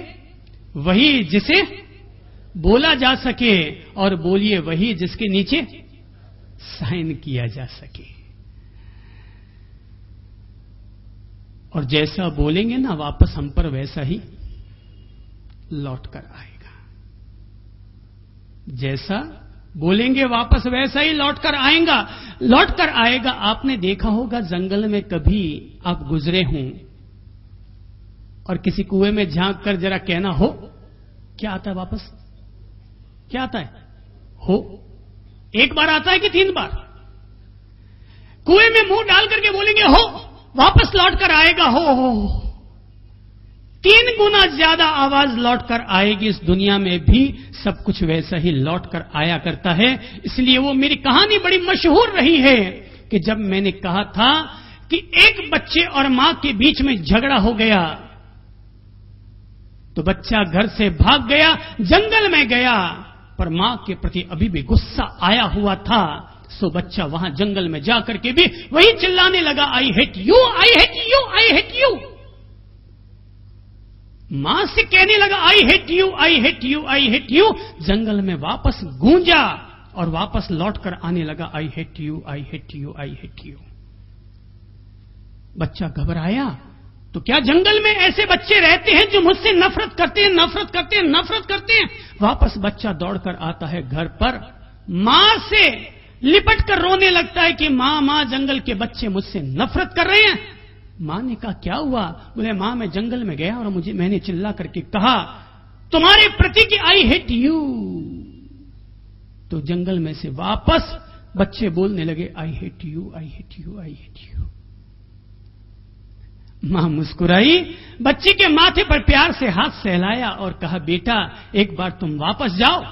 वही जिसे बोला जा सके और बोलिए वही जिसके नीचे साइन किया जा सके। और जैसा बोलेंगे ना वापस हम पर वैसा ही लौट कर आएगा। जैसा बोलेंगे वापस वैसा ही लौट कर आएगा। आपने देखा होगा जंगल में कभी आप गुजरे हों और किसी कुएं में झांक कर जरा कहना हो, क्या आता है वापस? क्या आता है? हो। एक बार आता है कि 3 बार? कुएं में मुंह डाल करके बोलेंगे हो, वापस लौट कर आएगा हो। 3 गुना ज्यादा आवाज लौट कर आएगी। इस दुनिया में भी सब कुछ वैसा ही लौट कर आया करता है। इसलिए वो मेरी कहानी बड़ी मशहूर रही है कि जब मैंने कहा था कि एक बच्चे और मां के बीच में झगड़ा हो गया तो बच्चा घर से भाग गया, जंगल में गया, पर मां के प्रति अभी भी गुस्सा आया हुआ था। सो बच्चा वहां जंगल में जाकर के भी वही चिल्लाने लगा, I hate you, I hate you, I hate you. मां से कहने लगा I hate you, I hate you, I hate you. जंगल में वापस गूंजा और वापस लौटकर आने लगा, I hate you, I hate you, I hate you. बच्चा घबराया। तो क्या जंगल में ऐसे बच्चे रहते हैं जो मुझसे नफरत करते हैं, नफरत करते हैं, नफरत करते हैं? वापस बच्चा दौड़कर आता है घर पर, मां से लिपट कर रोने लगता है कि मां जंगल के बच्चे मुझसे नफरत कर रहे हैं। मां ने कहा क्या हुआ? बोले मां मैं जंगल में गया और मैंने चिल्ला करके कहा तुम्हारे प्रति कि आई हेट यू। तो जंगल में से वापस बच्चे बोलने लगे आई hate you, I hate you, I hate you. मां मुस्कुराई, बच्चे के माथे पर प्यार से हाथ सहलाया और कहा बेटा एक बार तुम वापस जाओ,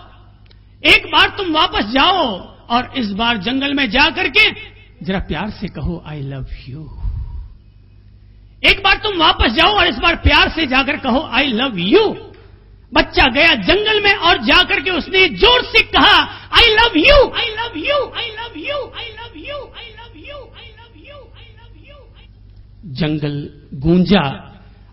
एक बार तुम वापस जाओ और इस बार जंगल में जा करके जरा प्यार से कहो आई लव यू। एक बार तुम वापस जाओ और इस बार प्यार से जाकर कहो आई लव यू। बच्चा गया जंगल में और जाकर के उसने जोर से कहा I love you, I love you, I love you, I love you, I love you, I love you, I love you. जंगल गूंजा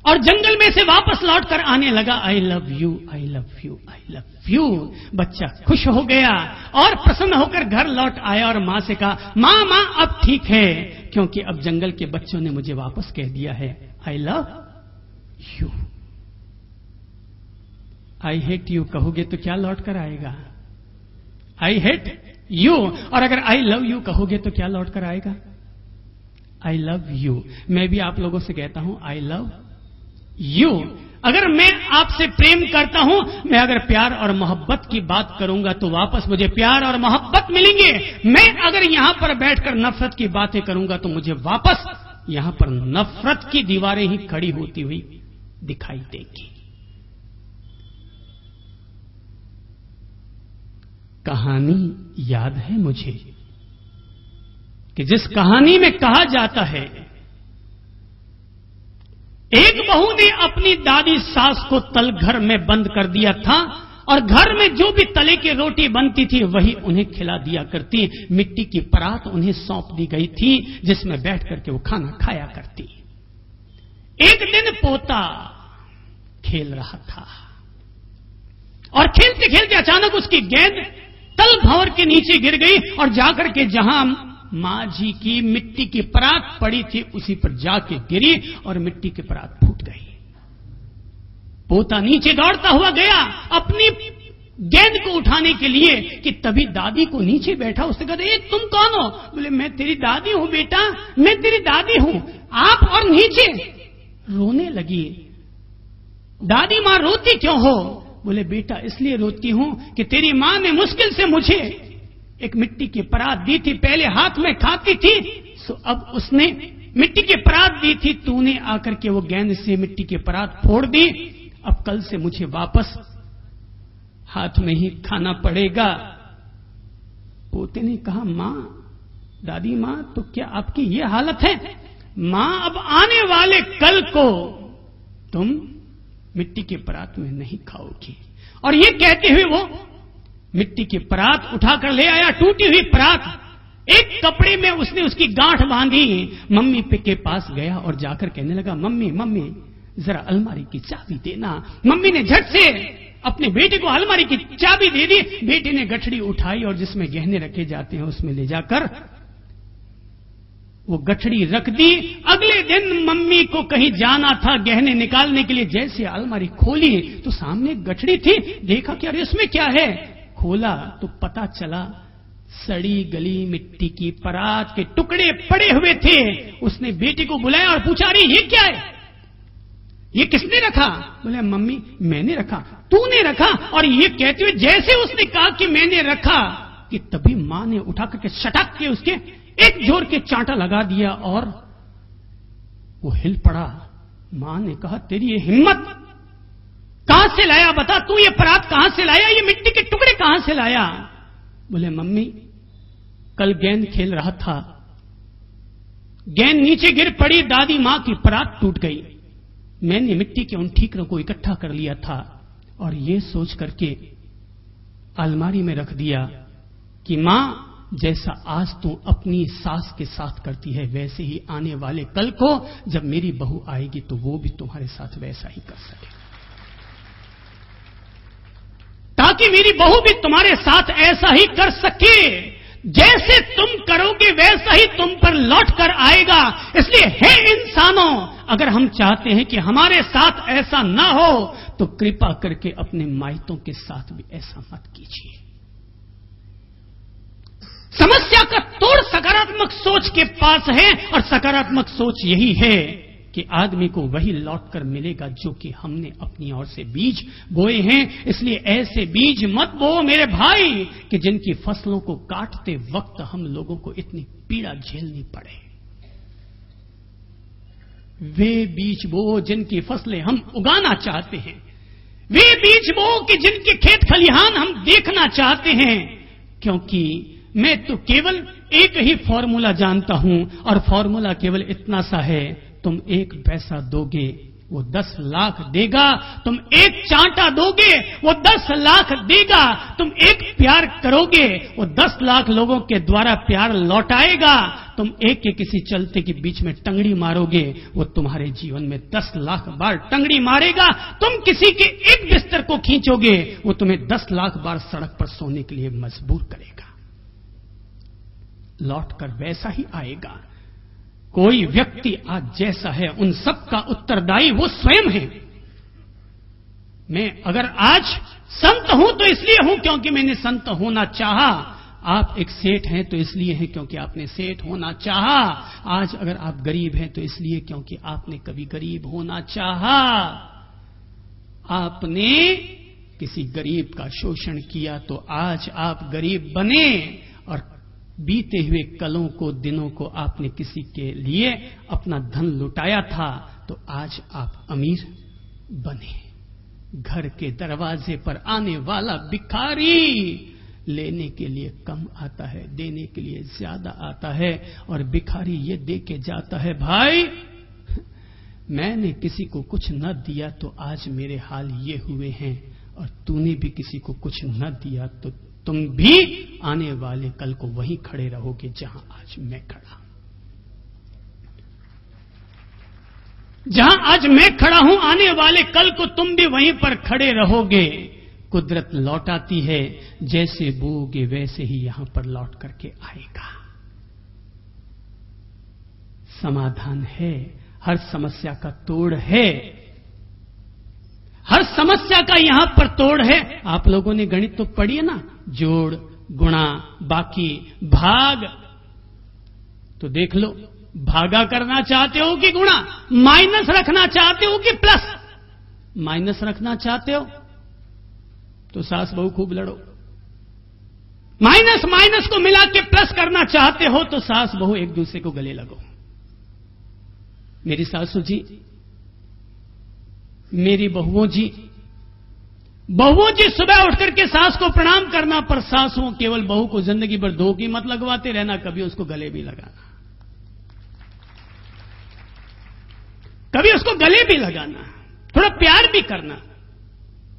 और जंगल में से वापस लौटकर आने लगा I love you, I love you, I love you. बच्चा खुश हो गया और प्रसन्न होकर घर लौट आया और मां से कहा मां अब ठीक है, क्योंकि अब जंगल के बच्चों ने मुझे वापस कह दिया है आई love you. I hate you कहोगे तो क्या लौट कर आएगा? आई हेट यू। और अगर आई लव यू कहोगे तो क्या लौट कर आएगा? आई लव यू। मैं भी आप लोगों से कहता हूं आई लव यू। अगर मैं आपसे प्रेम करता हूं, मैं अगर प्यार और मोहब्बत की बात करूंगा तो वापस मुझे प्यार और मोहब्बत मिलेंगे। मैं अगर यहां पर बैठकर नफरत की बातें करूंगा तो मुझे वापस यहां पर नफरत की दीवारें ही खड़ी होती हुई दिखाई देगी। कहानी याद है मुझे कि जिस कहानी में कहा जाता है एक बहू ने अपनी दादी सास को तल घर में बंद कर दिया था और घर में जो भी तले की रोटी बनती थी वही उन्हें खिला दिया करती। मिट्टी की परात उन्हें सौंप दी गई थी जिसमें बैठ करके वो खाना खाया करती। एक दिन पोता खेल रहा था और खेलते खेलते अचानक उसकी गेंद तल भंवर के नीचे गिर गई और जाकर के जहां मां जी की मिट्टी की परात पड़ी थी उसी पर जाके गिरी और मिट्टी की परात फूट गई। पोता नीचे दौड़ता हुआ गया अपनी गेंद को उठाने के लिए कि तभी दादी को नीचे बैठा उसने कहा, तुम कौन हो? बोले, मैं तेरी दादी हूं बेटा, मैं तेरी दादी हूं। आप और नीचे रोने लगी। दादी मां रोती क्यों हो? बोले, बेटा इसलिए रोती हूं कि तेरी मां ने मुश्किल से मुझे एक मिट्टी की परात दी थी, पहले हाथ में खाती थी, सो अब उसने मिट्टी की परात दी थी, तूने आकर के वो गेंद से मिट्टी की परात फोड़ दी, अब कल से मुझे वापस हाथ में ही खाना पड़ेगा। पोते ने कहा, मां, दादी मां, तो क्या आपकी ये हालत है? मां, अब आने वाले कल को तुम मिट्टी की परात में नहीं खाओगी। और ये कहते हुए वो मिट्टी की परात उठाकर ले आया, टूटी हुई परात, एक कपड़े में उसने उसकी गांठ बांधी, मम्मी के पास गया और जाकर कहने लगा, मम्मी मम्मी जरा अलमारी की चाबी देना। मम्मी ने झट से अपने बेटे को अलमारी की चाबी दे दी। बेटे ने गठड़ी उठाई और जिसमें गहने रखे जाते हैं उसमें ले जाकर वो गठड़ी रख दी। अगले दिन मम्मी को कहीं जाना था गहने निकालने के लिए, जैसे अलमारी खोली तो सामने गठड़ी थी। देखा कि अरे इसमें क्या है? खोला तो पता चला सड़ी गली मिट्टी की परात के टुकड़े पड़े हुए थे। उसने बेटे को बुलाया और पूछा, अरे ये क्या है? ये किसने रखा? बोले, मम्मी मैंने रखा। तूने रखा? और ये कहते हुए जैसे उसने कहा कि मैंने रखा कि तभी मां ने उठा करके सटक के उसके एक जोर के चांटा लगा दिया और वो हिल पड़ा। मां ने कहा, तेरी ये हिम्मत कहां से लाया? बता, तू ये परात कहां से लाया? ये मिट्टी के टुकड़े कहां से लाया? बोले, मम्मी कल गेंद खेल रहा था, गेंद नीचे गिर पड़ी, दादी मां की परात टूट गई। मैंने मिट्टी के उन ठीकरों को इकट्ठा कर लिया था और ये सोच करके अलमारी में रख दिया कि मां, जैसा आज तू अपनी सास के साथ करती है वैसे ही आने वाले कल को जब मेरी बहू आएगी तो वो भी तुम्हारे साथ वैसा ही कर सके, ताकि मेरी बहू भी तुम्हारे साथ ऐसा ही कर सके। जैसे तुम करोगे वैसा ही तुम पर लौट कर आएगा। इसलिए हे इंसानों, अगर हम चाहते हैं कि हमारे साथ ऐसा ना हो तो कृपा करके अपने माइतों के साथ भी ऐसा मत कीजिए। समस्या का तोड़ सकारात्मक सोच के पास है और सकारात्मक सोच यही है कि आदमी को वही लौट कर मिलेगा जो कि हमने अपनी ओर से बीज बोए हैं। इसलिए ऐसे बीज मत बो मेरे भाई कि जिनकी फसलों को काटते वक्त हम लोगों को इतनी पीड़ा झेलनी पड़े। वे बीज बो जिनकी फसलें हम उगाना चाहते हैं, वे बीज बो कि जिनके खेत खलिहान हम देखना चाहते हैं। क्योंकि मैं तो केवल एक ही फॉर्मूला जानता हूं और फॉर्मूला केवल इतना सा है, तुम 1 पैसा दोगे वो 10 लाख देगा, तुम 1 चांटा दोगे वो 10 लाख देगा, तुम 1 प्यार करोगे वो 10 लाख लोगों के द्वारा प्यार लौटाएगा, तुम एक के किसी चलते के बीच में टंगड़ी मारोगे वो तुम्हारे जीवन में 10 लाख बार टंगड़ी मारेगा, तुम किसी के एक बिस्तर को खींचोगे वो तुम्हें 10 लाख बार सड़क पर सोने के लिए मजबूर करेगा। लौट कर वैसा ही आएगा। कोई व्यक्ति आज जैसा है उन सब का उत्तरदायी वो स्वयं है। मैं अगर आज संत हूं तो इसलिए हूं क्योंकि मैंने संत होना चाहा। आप एक सेठ हैं तो इसलिए हैं क्योंकि आपने सेठ होना चाहा। आज अगर आप गरीब हैं तो इसलिए क्योंकि आपने कभी गरीब होना चाहा। आपने किसी गरीब का शोषण किया तो आज आप गरीब बने और बीते हुए कलों को, दिनों को आपने किसी के लिए अपना धन लुटाया था, तो आज आप अमीर बने। घर के दरवाजे पर आने वाला भिखारी लेने के लिए कम आता है, देने के लिए ज्यादा आता है। और भिखारी ये दे के जाता है, भाई मैंने किसी को कुछ न दिया तो आज मेरे हाल ये हुए हैं, और तूने भी किसी को कुछ न दिया तो तुम भी आने वाले कल को वहीं खड़े रहोगे जहां आज मैं खड़ा। जहां आज मैं खड़ा हूं, आने वाले कल को तुम भी वहीं पर खड़े रहोगे। कुदरत लौटाती है, जैसे बोओगे वैसे ही यहां पर लौट करके आएगा। समाधान है, हर समस्या का तोड़ है, हर समस्या का यहां पर तोड़ है। आप लोगों ने गणित तो पढ़ी है ना, जोड़, गुणा, बाकी, भाग। तो देख लो, भागा करना चाहते हो कि गुणा? माइनस रखना चाहते हो कि प्लस? माइनस रखना चाहते हो तो सास बहू खूब लड़ो। माइनस माइनस को मिला के प्लस करना चाहते हो तो सास बहू एक दूसरे को गले लगो। मेरी सासू जी, मेरी बहुओं जी सुबह उठकर के सास को प्रणाम करना, पर सासों केवल बहू को जिंदगी भर धोखी मत लगवाते रहना, कभी उसको गले भी लगाना, कभी उसको गले भी लगाना, थोड़ा प्यार भी करना।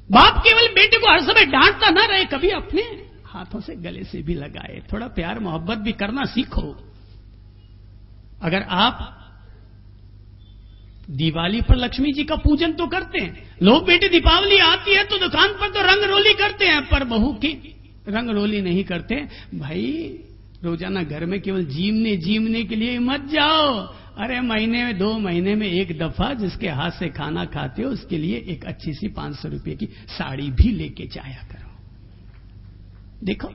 बाप केवल बेटे को हर समय डांटता ना रहे, कभी अपने हाथों से गले से भी लगाए, थोड़ा प्यार मोहब्बत भी करना सीखो। अगर आप दिवाली पर लक्ष्मी जी का पूजन तो करते हैं, लोग बेटे दीपावली आती है तो दुकान पर तो रंग रोली करते हैं, पर बहू की रंग रोली नहीं करते। भाई रोजाना घर में केवल जीमने के लिए मत जाओ। अरे महीने में 2 महीने में एक दफा जिसके हाथ से खाना खाते हो उसके लिए एक अच्छी सी 500 रुपए की साड़ी भी लेके जाया करो। देखो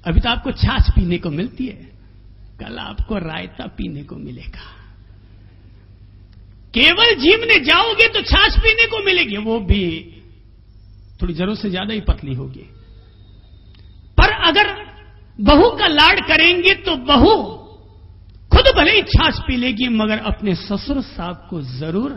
अभी तो आपको छाछ पीने को मिलती है, कल आपको रायता पीने को मिलेगा। केवल जीमने जाओगे तो छाछ पीने को मिलेगी, वो भी थोड़ी जरूरत से ज्यादा ही पतली होगी। पर अगर बहू का लाड करेंगे तो बहू खुद भले ही छाछ पी लेगी, मगर अपने ससुर साहब को जरूर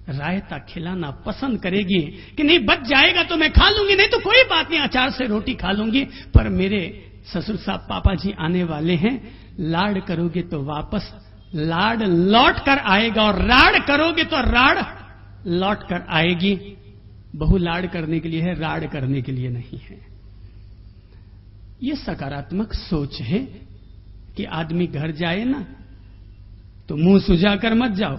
रायता खिलाना पसंद करेगी कि नहीं बच जाएगा तो मैं खा लूंगी, नहीं तो कोई बात नहीं अचार से रोटी खा लूंगी, पर मेरे ससुर साहब पापा जी आने वाले हैं। लाड करोगे तो वापस लाड लौट कर आएगा, और राड करोगे तो राड लौट कर आएगी। बहू लाड करने के लिए है, राड करने के लिए नहीं है। यह सकारात्मक सोच है कि आदमी घर जाए ना तो मुंह सुझाकर मत जाओ,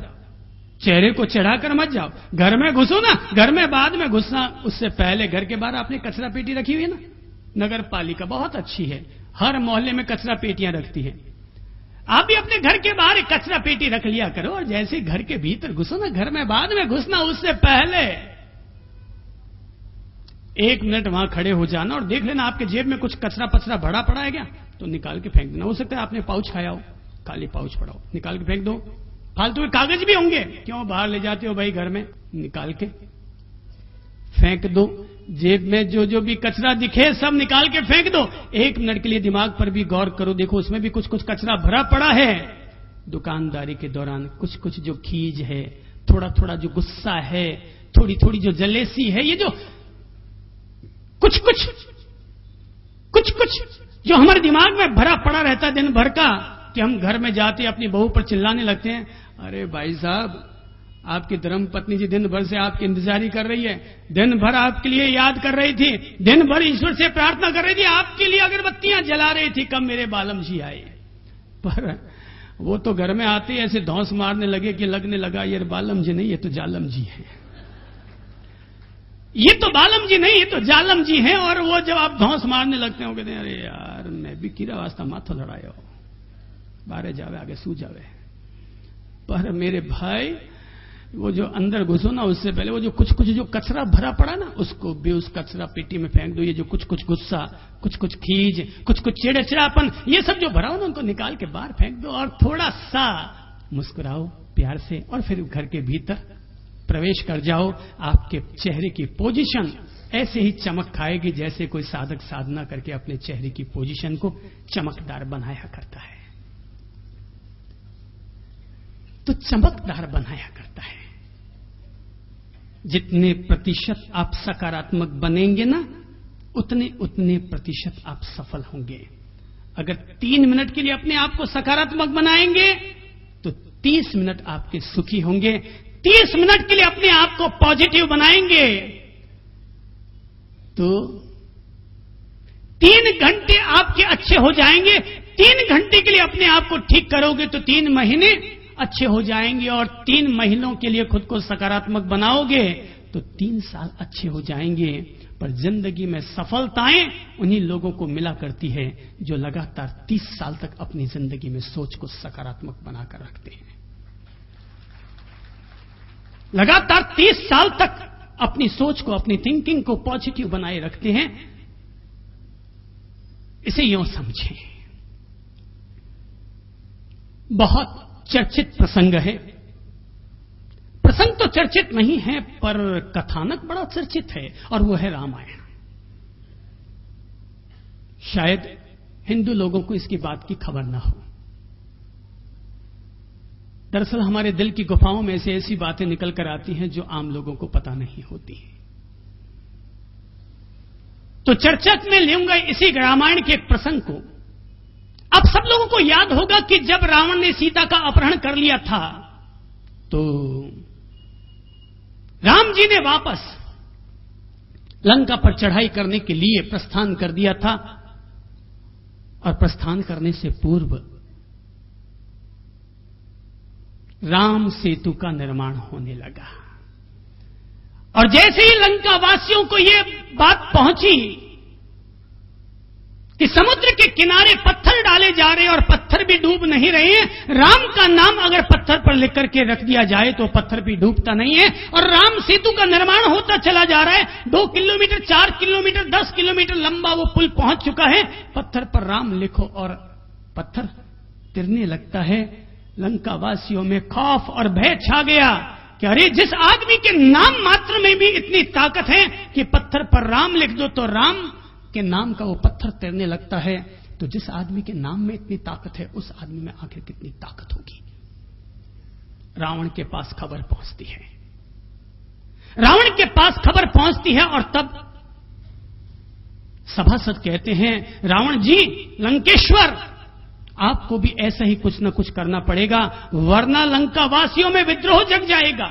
चेहरे को चढ़ाकर मत जाओ। घर में घुसो ना, घर में बाद में घुसना, उससे पहले घर के बाहर आपने कचरा पेटी रखी हुई है ना। नगर पालिका बहुत अच्छी है, हर मोहल्ले में कचरा पेटियां रखती है। आप भी अपने घर के बाहर एक कचरा पेटी रख लिया करो, और जैसे घर के भीतर घुसो ना, घर में बाद में घुसना, उससे पहले 1 मिनट वहां खड़े हो जाना और देख लेना आपके जेब में कुछ कचरा पचरा भरा पड़ा है क्या, तो निकाल के फेंक देना। हो सकता है आपने पाउच खाया हो, खाली पाउच पड़ा हो, निकाल के फेंक दो। फालतू के कागज भी होंगे, क्यों बाहर ले जाते हो भाई, घर में निकाल के फेंक दो। जेब में जो भी कचरा दिखे सब निकाल के फेंक दो। 1 मिनट के लिए दिमाग पर भी गौर करो, देखो उसमें भी कुछ कचरा भरा पड़ा है। दुकानदारी के दौरान कुछ जो खीज है, थोड़ा जो गुस्सा है, थोड़ी जो जलेसी है, ये जो कुछ जो हमारे दिमाग में भरा पड़ा रहता है दिन भर का, कि हम घर में जाते अपनी बहू पर चिल्लाने लगते हैं, अरे भाई साहब आपकी धर्म पत्नी जी दिन भर से आपकी इंतजारी कर रही है, दिन भर आपके लिए याद कर रही थी, दिन भर ईश्वर से प्रार्थना कर रही थी, आपके लिए अगरबत्तियां जला रही थी, कब मेरे बालम जी आए। पर वो तो घर में आते ही ऐसे धौंस मारने लगे कि लगने लगा ये बालम जी नहीं, ये तो जालम जी है, ये तो बालम जी नहीं, ये तो जालम जी हैं। और वो जब आप धौंस मारने लगते हो कहते हैं अरे यार मैं भी कीड़ा वास्ता माथो लड़ाया हो, बारे जावे आगे सू जावे। पर मेरे भाई वो जो अंदर घुसो ना, उससे पहले वो जो कुछ जो कचरा भरा पड़ा ना, उसको भी उस कचरा पेटी में फेंक दो। ये जो कुछ गुस्सा, कुछ खीज, कुछ चिड़चिड़ापन, ये सब जो भरा हो ना, उनको निकाल के बाहर फेंक दो, और थोड़ा सा मुस्कुराओ प्यार से, और फिर घर के भीतर प्रवेश कर जाओ। आपके चेहरे की पोजीशन ऐसे ही चमक खाएगी जैसे कोई साधक साधना करके अपने चेहरे की पोजीशन को चमकदार बनाया करता है। तो चमकदार बनाया करता है। जितने प्रतिशत आप सकारात्मक बनेंगे ना, उतने प्रतिशत आप सफल होंगे। अगर 3 मिनट के लिए अपने आप को सकारात्मक बनाएंगे तो 30 मिनट आपके सुखी होंगे। 30 मिनट के लिए अपने आप को पॉजिटिव बनाएंगे तो 3 घंटे आपके अच्छे हो जाएंगे। 3 घंटे के लिए अपने आप को ठीक करोगे तो 3 महीने अच्छे हो जाएंगे, और 3 महीनों के लिए खुद को सकारात्मक बनाओगे तो 3 साल अच्छे हो जाएंगे। पर जिंदगी में सफलताएं उन्हीं लोगों को मिला करती है जो लगातार 30 साल तक अपनी जिंदगी में सोच को सकारात्मक बनाकर रखते हैं। लगातार 30 साल तक अपनी सोच को, अपनी थिंकिंग को पॉजिटिव बनाए रखते हैं। इसे यूं समझें, बहुत चर्चित प्रसंग है। प्रसंग तो चर्चित नहीं है पर कथानक बड़ा चर्चित है, और वो है रामायण। शायद हिंदू लोगों को इसकी बात की खबर ना हो। दरअसल हमारे दिल की गुफाओं में से ऐसी बातें निकल कर आती हैं जो आम लोगों को पता नहीं होती। तो चर्चा में लूंगा इसी रामायण के एक प्रसंग को। अब सब लोगों को याद होगा कि जब रावण ने सीता का अपहरण कर लिया था तो राम जी ने वापस लंका पर चढ़ाई करने के लिए प्रस्थान कर दिया था, और प्रस्थान करने से पूर्व राम सेतु का निर्माण होने लगा। और जैसे ही लंका वासियों को यह बात पहुंची कि समुद्र के किनारे पत्थर डाले जा रहे हैं और पत्थर भी डूब नहीं रहे हैं, राम का नाम अगर पत्थर पर लिख करके रख दिया जाए तो पत्थर भी डूबता नहीं है, और राम सेतु का निर्माण होता चला जा रहा है। 2 किलोमीटर, 4 किलोमीटर, 10 किलोमीटर लंबा वो पुल पहुंच चुका है। पत्थर पर राम लिखो और पत्थर तिरने लगता है। लंका वासियों में खौफ और भय छा गया कि अरे, जिस आदमी के नाम मात्र में भी इतनी ताकत है कि पत्थर पर राम लिख दो तो राम के नाम का वो पत्थर तैरने लगता है, तो जिस आदमी के नाम में इतनी ताकत है उस आदमी में आखिर कितनी ताकत होगी। रावण के पास खबर पहुंचती है। रावण के पास खबर पहुंचती है और तब सभासद कहते हैं, रावण जी, लंकेश्वर, आपको भी ऐसा ही कुछ न कुछ करना पड़ेगा, वरना लंका वासियों में विद्रोह जग जाएगा।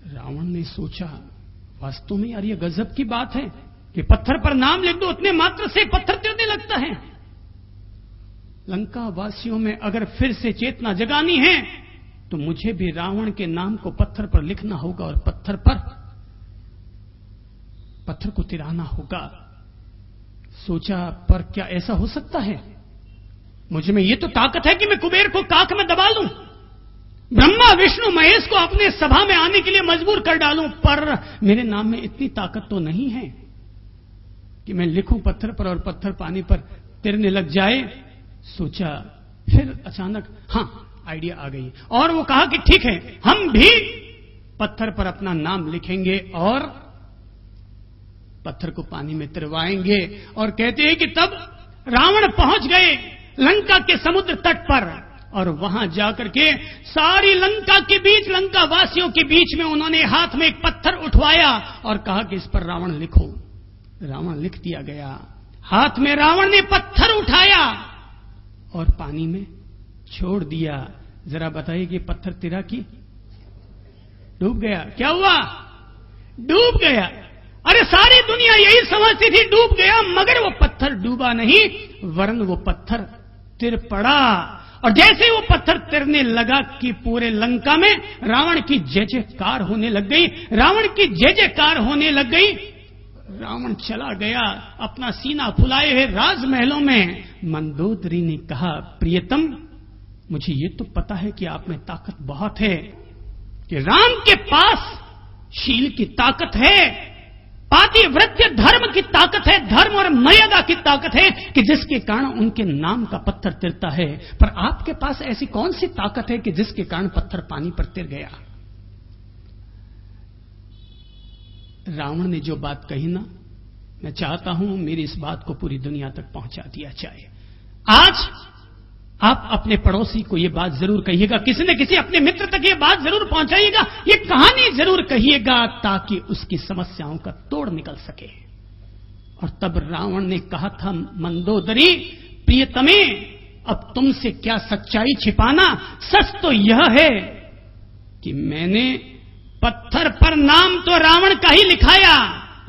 रावण ने सोचा, वास्तव में यार ये गजब की बात है कि पत्थर पर नाम लिख दो, उतने मात्र से पत्थर तिरने लगता है। लंका वासियों में अगर फिर से चेतना जगानी है तो मुझे भी रावण के नाम को पत्थर पर लिखना होगा और पत्थर को तिराना होगा। सोचा, पर क्या ऐसा हो सकता है? मुझे में ये तो ताकत है कि मैं कुबेर को काख में दबा लूं, ब्रह्मा विष्णु महेश को अपने सभा में आने के लिए मजबूर कर डालूं, पर मेरे नाम में इतनी ताकत तो नहीं है कि मैं लिखूं पत्थर पर और पत्थर पानी पर तिरने लग जाए। सोचा, फिर अचानक आइडिया आ गई और वो कहा कि ठीक है, हम भी पत्थर पर अपना नाम लिखेंगे और पत्थर को पानी में तिरवाएंगे। और कहते हैं कि तब रावण पहुंच गए लंका के समुद्र तट पर, और वहां जाकर के सारी लंका के बीच, लंका वासियों के बीच में उन्होंने हाथ में एक पत्थर उठवाया और कहा कि इस पर रावण लिखो। रावण लिख दिया गया। हाथ में रावण ने पत्थर उठाया और पानी में छोड़ दिया। जरा बताइए कि पत्थर तिरा की डूब गया? क्या हुआ? डूब गया। अरे सारी दुनिया यही समझती थी डूब गया, मगर वो पत्थर डूबा नहीं, वरन वो पत्थर तिर पड़ा। और जैसे वो पत्थर तिरने लगा कि पूरे लंका में रावण की जय जयकार होने लग गई। रावण की जय जयकार होने लग गई। रावण चला गया अपना सीना फुलाए हुए राजमहलों में। मंदोदरी ने कहा, प्रियतम, मुझे ये तो पता है कि आप में ताकत बहुत है, कि राम के पास शील की ताकत है, पातिव्रत्य धर्म की ताकत है, धर्म और मर्यादा की ताकत है कि जिसके कारण उनके नाम का पत्थर तिरता है। पर आपके पास ऐसी कौन सी ताकत है कि जिसके कारण पत्थर पानी पर तिर गया? रावण ने जो बात कही ना, मैं चाहता हूं मेरी इस बात को पूरी दुनिया तक पहुंचा दिया जाए। आज आप अपने पड़ोसी को यह बात जरूर कहिएगा, किसी न किसी अपने मित्र तक यह बात जरूर पहुंचाइएगा, ये कहानी जरूर कहिएगा, ताकि उसकी समस्याओं का तोड़ निकल सके। और तब रावण ने कहा था, मंदोदरी प्रियतमे, अब तुमसे क्या सच्चाई छिपाना, सच तो यह है कि मैंने पत्थर पर नाम तो रावण का ही लिखाया,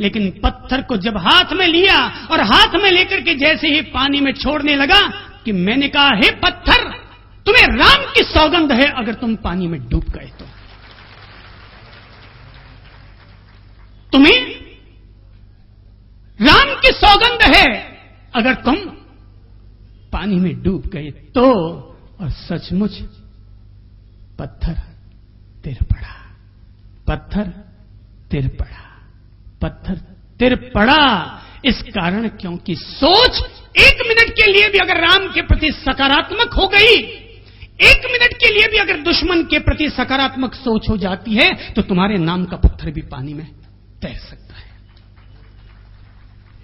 लेकिन पत्थर को जब हाथ में लिया और हाथ में लेकर के जैसे ही पानी में छोड़ने लगा कि मैंने कहा, हे पत्थर, तुम्हें राम की सौगंध है, अगर तुम पानी में डूब गए तो तुम्हें राम की सौगंध है, अगर तुम पानी में डूब गए तो। और सचमुच पत्थर तिर पड़ा, पत्थर तिर पड़ा, पत्थर तिर पड़ा। इस कारण क्योंकि सोच एक मिनट के लिए भी अगर राम के प्रति सकारात्मक हो गई, एक मिनट के लिए भी अगर दुश्मन के प्रति सकारात्मक सोच हो जाती है, तो तुम्हारे नाम का पत्थर भी पानी में तैर सकता है।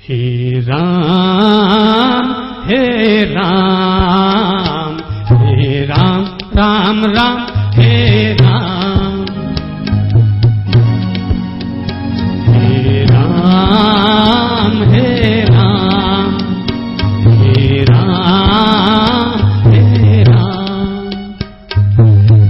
हे राम, हे राम, हे राम, राम राम, हे राम, हे राम, हे राम, हे राम, हे राम।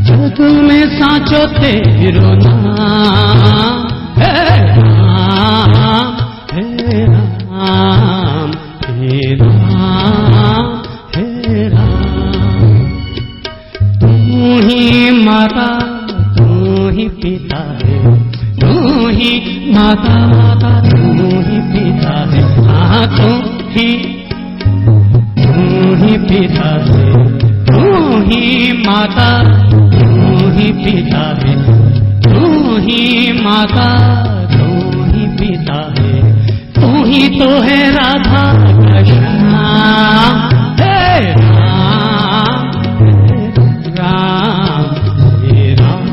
जग में साचो तेरो नाम, हे राम, हे राम, हे राम, हे राम। तू ही माता, तू ही पिता है, तू ही माता, माता तू ही पिता है, हाँ तू ही पिता है, तू ही माता, तू ही पिता है, तू ही माता, तू ही पिता है, तू ही तो है राधा कृष्ण, हे राम, राम, हे राम,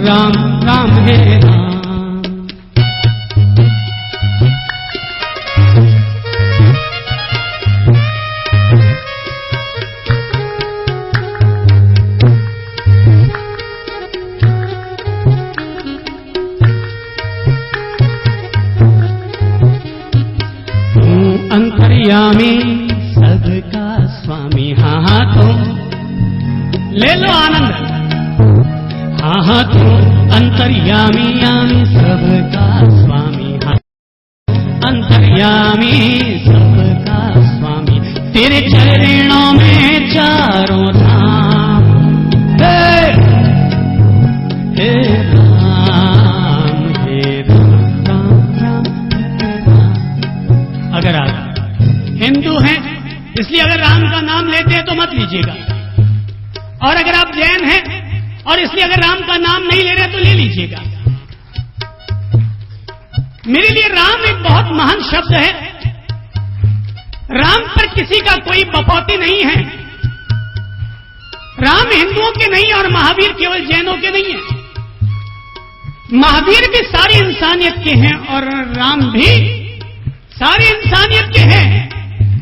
राम राम, हे राम। अंतर्यामी सबका स्वामी, हाँ हाँ तुम ले लो आनंद, हाँ हाँ तुम अंतर्यामी, यामी सबका स्वामी, हाँ अंतर्यामी सबका स्वामी, तेरे चरणों में चारों धाम, हे राम, हे राम, राम राम। अगर आप हिंदू हैं इसलिए अगर राम का नाम लेते हैं तो मत लीजिएगा, और अगर आप जैन हैं और इसलिए अगर राम का नाम नहीं ले रहे तो ले लीजिएगा। मेरे लिए राम एक बहुत महान शब्द है। राम पर किसी का कोई बपौती नहीं है। राम हिंदुओं के नहीं और महावीर केवल जैनों के नहीं है। महावीर भी सारी इंसानियत के हैं और राम भी सारी इंसानियत के हैं।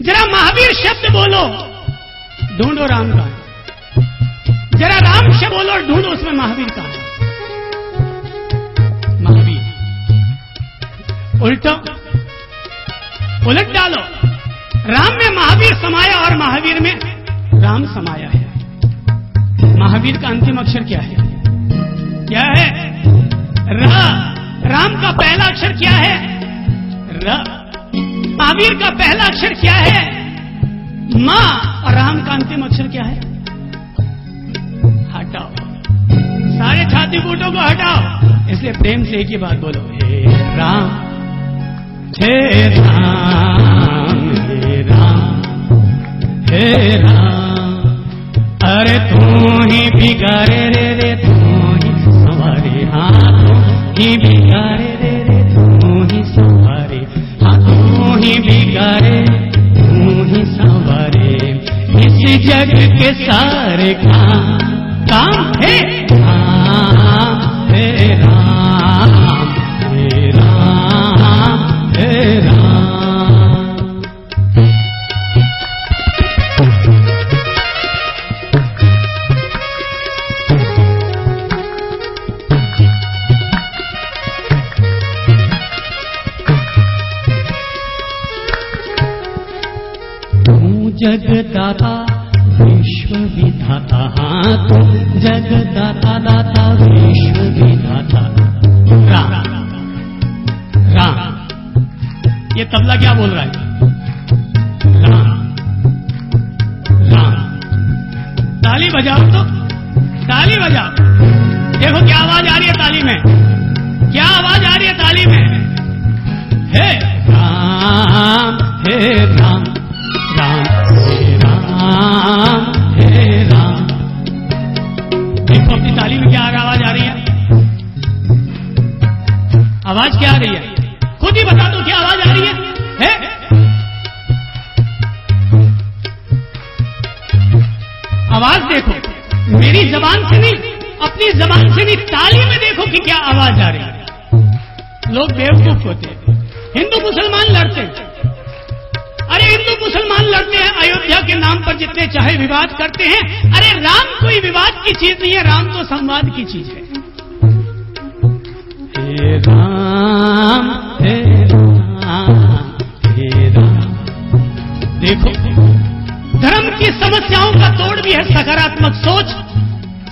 जरा महावीर शब्द बोलो, ढूंढो राम का है। जरा राम शब्द बोलो, ढूंढो उसमें महावीर का है। महावीर उल्टो उलट डालो, राम में महावीर समाया और महावीर में राम समाया है। महावीर का अंतिम अक्षर क्या है? क्या है? र। राम का पहला अक्षर क्या है? र। महावीर का पहला अक्षर क्या है? मां। और राम का अंतिम अक्षर क्या है? हटाओ, सारे छाती बूटों को हटाओ। इसलिए प्रेम से एक ही बात बोलो, हे राम, हे राम, हे राम, हे राम। अरे तू ही बिगाड़े रे तू ही संवारे, हाँ तू ही बिगाड़े रे तू ही संवारे, हाँ तू ही बिगाड़े तू ही संवारे। इस जग के सारे काम हे राम, हे राम, हे राम। जगदाता विश्व विधाता, हाँ तू जगदाता दाता विश्व विधाता। राम राम, ये तबला क्या बोल रहा है? राम राम। ताली बजाओ तो, ताली बजाओ। देखो क्या आवाज आ रही है ताली में, क्या आवाज आ रही है ताली में? हे राम हे राम, राम हे राम हे राम। देखो अपनी ताली में क्या आवाज आ रही है? आवाज क्या आ रही है? खुद ही बता दो क्या आवाज आ रही है? आवाज देखो, मेरी जबान से नहीं, अपनी जबान से नहीं, ताली में देखो कि क्या आवाज आ रही है। लोग बेवकूफ होते हैं, हिंदू मुसलमान लड़ते हैं। अरे हिंदू मुसलमान लड़ते हैं, अयोध्या के नाम पर जितने चाहे विवाद करते हैं। अरे राम कोई विवाद की चीज नहीं है, राम तो संवाद की चीज है। हे राम हे राम हे राम। देखो धर्म की समस्याओं का तोड़ भी है सकारात्मक सोच,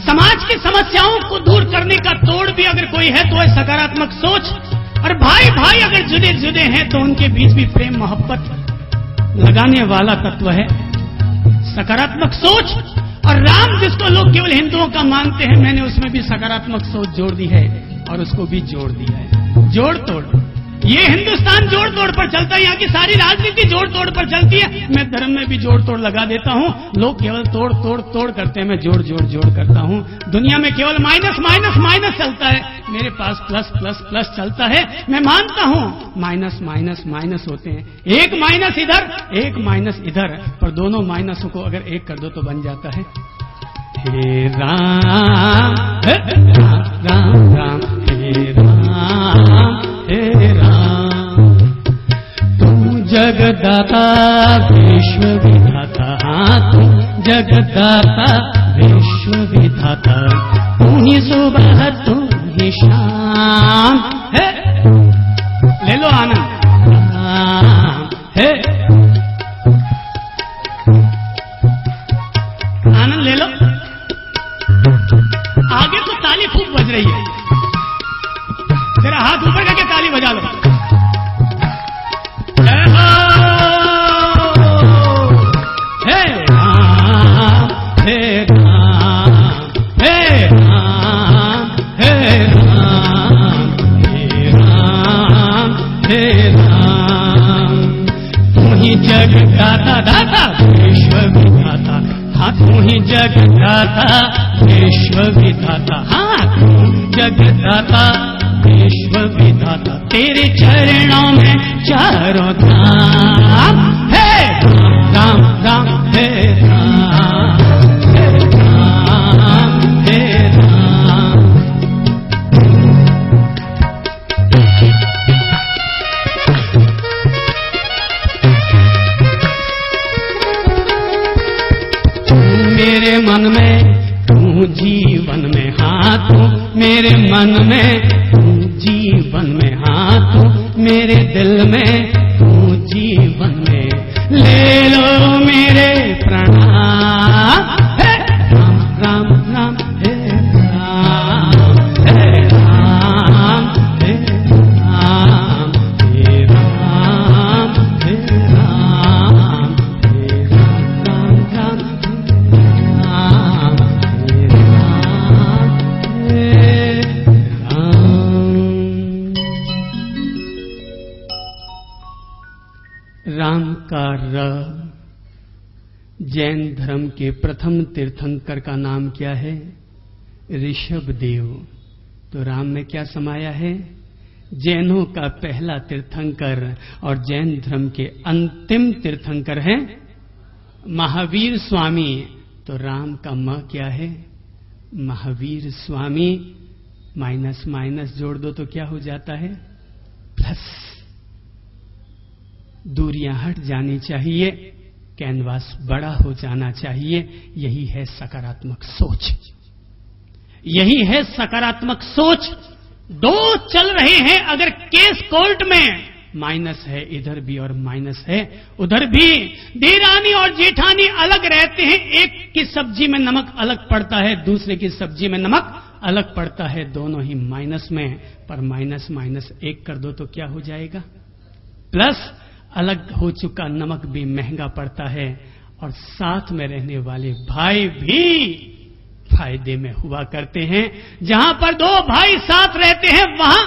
समाज की समस्याओं को दूर करने का तोड़ भी अगर कोई है तो है सकारात्मक सोच। और भाई भाई अगर जुदे जुदे हैं तो उनके बीच भी प्रेम मोहब्बत लगाने वाला तत्व है सकारात्मक सोच। और राम जिसको लोग केवल हिंदुओं का मानते हैं, मैंने उसमें भी सकारात्मक सोच जोड़ दी है और उसको भी जोड़ दिया है। जोड़ तोड़, ये हिंदुस्तान जोड़ तोड़ पर चलता है, यहाँ की सारी राजनीति जोड़ तोड़ पर चलती है। मैं धर्म में भी जोड़ तोड़ लगा देता हूँ। लोग केवल तोड़ तोड़ तोड़ करते हैं, मैं जोड़ जोड़ जोड़ करता हूँ। दुनिया में केवल माइनस माइनस माइनस चलता है, मेरे पास प्लस प्लस प्लस चलता है। मैं मानता हूँ माइनस माइनस माइनस होते हैं, एक माइनस इधर एक माइनस इधर, पर दोनों माइनसों को अगर एक कर दो तो बन जाता है हे राम राम राम राम हे राम हे राम। तू जगदाता विश्व विधाता, हाँ तू जगदाता विश्व विधाता। तू ही सुबह तू ही शाम है, ले लो आनंद है, आनंद ले लो। आगे तो ताली खूब बज रही है, तेरा हाथ ऊपर करके ताली बजा लो। हे राम हे राम हे राम हे राम हे राम हे राम। तू ही जगदाता दाता विश्व विधाता, हाँ तू ही जगदाता विश्व विधाता, हाँ तू जगदाता विश्व विधाता। तेरे चरणों में चारों धाम है, राम राम हे राम हे राम हे राम। तू मेरे मन में, तू जीवन में, हाँ तू मेरे मन में, जीवन में, हाँ तू मेरे दिल में, तू जीवन में। ले लो मेरे प्रणाम हे राम राम राम हे राम हे राम हे राम हे राम हे राम हे राम राम राम हे राम हे राम का र। जैन धर्म के प्रथम तीर्थंकर का नाम क्या है? ऋषभदेव। तो राम में क्या समाया है? जैनों का पहला तीर्थंकर और जैन धर्म के अंतिम तीर्थंकर हैं महावीर स्वामी। तो राम का म क्या है? महावीर स्वामी। माइनस माइनस जोड़ दो तो क्या हो जाता है? प्लस। दूरियां हट जानी चाहिए, कैनवास बड़ा हो जाना चाहिए। यही है सकारात्मक सोच, यही है सकारात्मक सोच। दो चल रहे हैं, अगर केस कोर्ट में माइनस है इधर भी और माइनस है उधर भी। देरानी और जेठानी अलग रहते हैं, एक की सब्जी में नमक अलग पड़ता है, दूसरे की सब्जी में नमक अलग पड़ता है, दोनों ही माइनस में। पर माइनस माइनस एक कर दो तो क्या हो जाएगा? प्लस। अलग हो चुका नमक भी महंगा पड़ता है और साथ में रहने वाले भाई भी फायदे में हुआ करते हैं। जहां पर दो भाई साथ रहते हैं वहां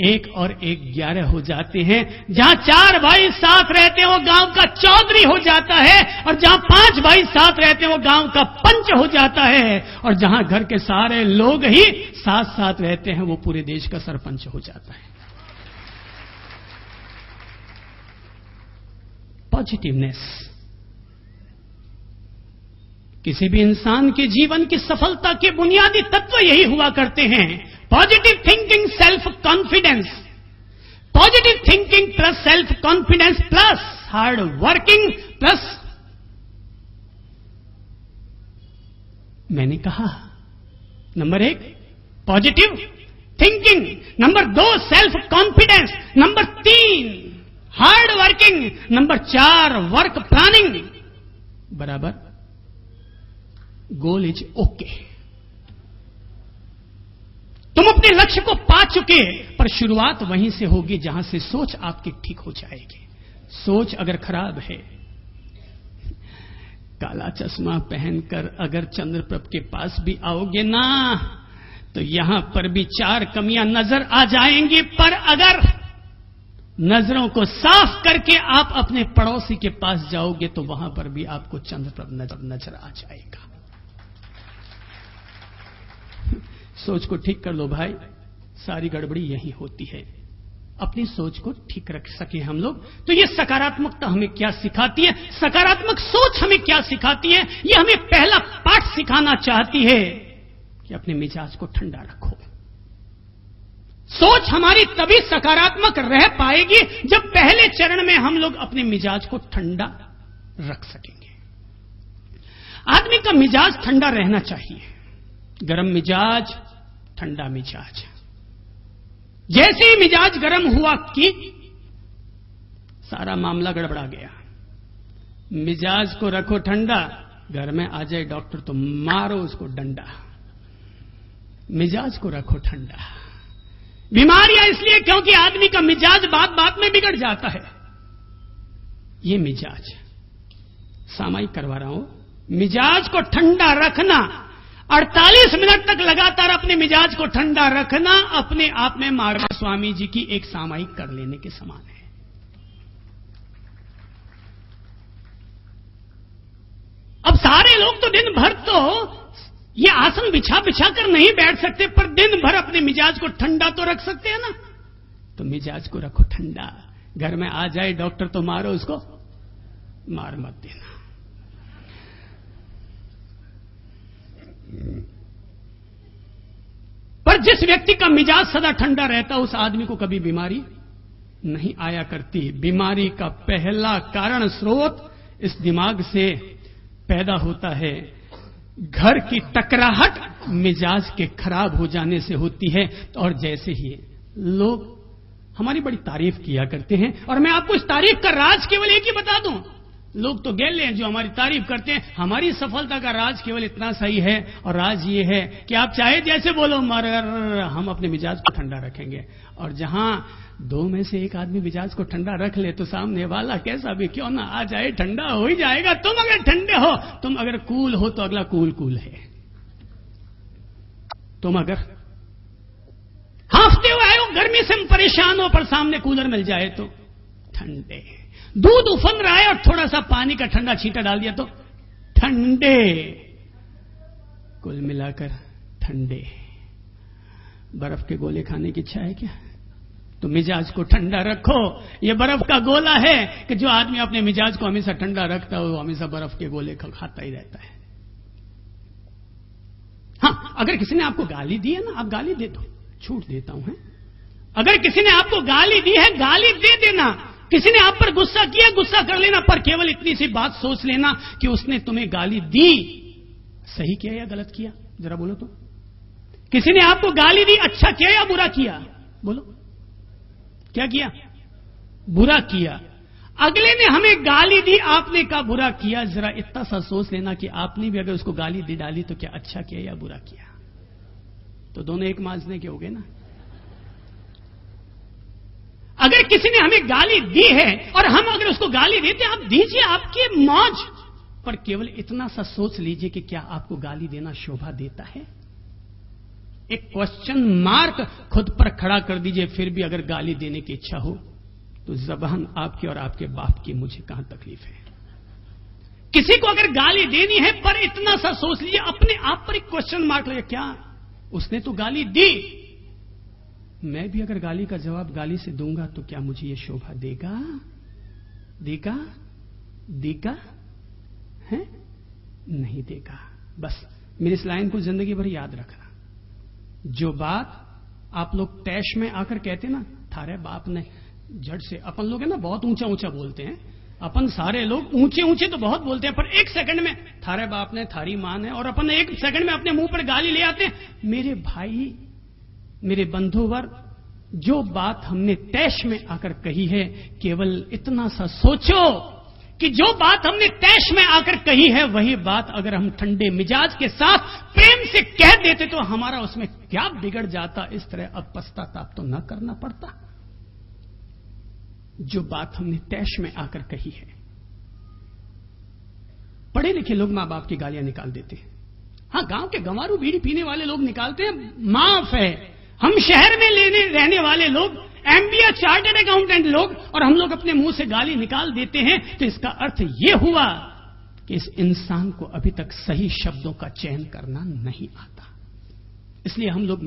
1 और 1 11 हो जाते हैं। जहां 4 भाई साथ रहते हैं वो गांव का चौधरी हो जाता है, और जहां 5 भाई साथ रहते हैं वो गांव का पंच हो जाता है, और जहां घर के सारे लोग ही साथ साथ रहते हैं वो पूरे देश का सरपंच हो जाता है। पॉजिटिवनेस किसी भी इंसान के जीवन की सफलता के बुनियादी तत्व यही हुआ करते हैं। Positive thinking, self confidence. Positive thinking plus self confidence plus hard working plus, मैंने कहा, number 1 positive thinking, number 2 self confidence, number 3 hard working, number 4 work planning बराबर गोल इज ओके। तुम अपने लक्ष्य को पा चुके, पर शुरुआत वहीं से होगी जहां से सोच आपकी ठीक हो जाएगी। सोच अगर खराब है, काला चश्मा पहनकर अगर चंद्रप्रभ के पास भी आओगे ना तो यहां पर भी 4 कमियां नजर आ जाएंगी। पर अगर नजरों को साफ करके आप अपने पड़ोसी के पास जाओगे तो वहां पर भी आपको चंद्रप्रभ नजर आ जाएगा। सोच को ठीक कर लो भाई, सारी गड़बड़ी यही होती है। अपनी सोच को ठीक रख सके हम लोग तो ये सकारात्मकता हमें क्या सिखाती है, सकारात्मक सोच हमें क्या सिखाती है, ये हमें पहला पाठ सिखाना चाहती है कि अपने मिजाज को ठंडा रखो। सोच हमारी तभी सकारात्मक रह पाएगी जब पहले चरण में हम लोग अपने मिजाज को ठंडा रख सकेंगे। आदमी का मिजाज ठंडा रहना चाहिए, गरम मिजाज, ठंडा मिजाज। जैसे ही मिजाज गरम हुआ कि सारा मामला गड़बड़ा गया। मिजाज को रखो ठंडा, घर में आ जाए डॉक्टर तो मारो उसको डंडा। मिजाज को रखो ठंडा। बीमारियां इसलिए क्योंकि आदमी का मिजाज बात बात में बिगड़ जाता है। ये मिजाज सामायिक करवा रहा हूं, मिजाज को ठंडा रखना, 48 मिनट तक लगातार अपने मिजाज को ठंडा रखना अपने आप में महाराज स्वामी जी की एक सामायिक कर लेने के समान है। अब सारे लोग तो दिन भर तो ये आसन बिछा बिछा कर नहीं बैठ सकते, पर दिन भर अपने मिजाज को ठंडा तो रख सकते हैं ना। तो मिजाज को रखो ठंडा। घर में आ जाए डॉक्टर तो मारो उसको, मार मत देना। पर जिस व्यक्ति का मिजाज सदा ठंडा रहता उस आदमी को कभी बीमारी नहीं आया करती। बीमारी का पहला कारण स्रोत इस दिमाग से पैदा होता है। घर की टकराहट मिजाज के खराब हो जाने से होती है। और जैसे ही लोग हमारी बड़ी तारीफ किया करते हैं, और मैं आपको इस तारीफ का राज केवल एक ही बता दूं, लोग तो गेले हैं जो हमारी तारीफ करते हैं। हमारी सफलता का राज केवल इतना सही है, और राज ये है कि आप चाहे जैसे बोलो मगर हम अपने मिजाज को ठंडा रखेंगे। और जहां 2 में से एक आदमी मिजाज को ठंडा रख ले तो सामने वाला कैसा भी क्यों ना आ जाए ठंडा हो ही जाएगा। तुम अगर ठंडे हो, तुम अगर कूल हो तो अगला कूल है। तुम अगर हांफते हुए आए हो, गर्मी से परेशान हो, पर सामने कूलर मिल जाए तो ठंडे। दूध उफन रहा है और थोड़ा सा पानी का ठंडा छींटा डाल दिया तो ठंडे। कुल मिलाकर ठंडे। बर्फ के गोले खाने की इच्छा है क्या? तो मिजाज को ठंडा रखो। ये बर्फ का गोला है कि जो आदमी अपने मिजाज को हमेशा ठंडा रखता है वो हमेशा बर्फ के गोले खाता ही रहता है। हाँ, अगर किसी ने आपको गाली दी है ना, आप गाली दे दो, छूट देता हूं। अगर किसी ने आपको गाली दी है, गाली दे देना। किसी ने आप पर गुस्सा किया, गुस्सा कर लेना, पर केवल इतनी सी बात सोच लेना कि उसने तुम्हें गाली दी, सही किया या गलत किया, जरा बोलो तो। किसी ने आपको गाली दी, अच्छा किया या बुरा किया, बोलो क्या किया? बुरा किया, अगले ने हमें गाली दी, आपने कहा बुरा किया। जरा इतना सा सोच लेना कि आपने भी अगर उसको गाली दे डाली तो क्या अच्छा किया या बुरा किया? तो दोनों एक मांझने के हो गए ना। अगर किसी ने हमें गाली दी है और हम अगर उसको गाली देते, आप दीजिए, आपकी मौज, पर केवल इतना सा सोच लीजिए कि क्या आपको गाली देना शोभा देता है? एक क्वेश्चन मार्क खुद पर खड़ा कर दीजिए। फिर भी अगर गाली देने की इच्छा हो तो जबान आपके और आपके बाप की, मुझे कहां तकलीफ है। किसी को अगर गाली देनी है, पर इतना सा सोच लीजिए, अपने आप पर एक क्वेश्चन मार्क लगे, क्या उसने तो गाली दी, मैं भी अगर गाली का जवाब गाली से दूंगा तो क्या मुझे यह शोभा देगा? देगा? देगा है? नहीं देगा। बस मेरी इस लाइन को जिंदगी भर याद रखना। जो बात आप लोग तैश में आकर कहते ना, थारे बाप ने, जड़ से अपन लोग है ना बहुत ऊंचा ऊंचा बोलते हैं, अपन सारे लोग ऊंचे ऊंचे तो बहुत बोलते हैं, पर एक सेकंड में थारे बाप ने, थारी मां ने, और अपन एक सेकंड में अपने मुंह पर गाली ले आते हैं। मेरे भाई, मेरे बंधुवर, जो बात हमने तैश में आकर कही है, केवल इतना सा सोचो कि जो बात हमने तैश में आकर कही है, वही बात अगर हम ठंडे मिजाज के साथ प्रेम से कह देते तो हमारा उसमें क्या बिगड़ जाता। इस तरह अब पश्चाताप तो न करना पड़ता। जो बात हमने तैश में आकर कही है, पढ़े लिखे लोग मां बाप की गालियां निकाल देते हैं। हां, गांव के गंवारू बीड़ी पीने वाले लोग निकालते हैं, माफ है। हम शहर में रहने वाले लोग, एमबीए चार्टर्ड अकाउंटेंट लोग, और हम लोग अपने मुंह से गाली निकाल देते हैं, तो इसका अर्थ यह हुआ कि इस इंसान को अभी तक सही शब्दों का चयन करना नहीं आता। इसलिए हम लोग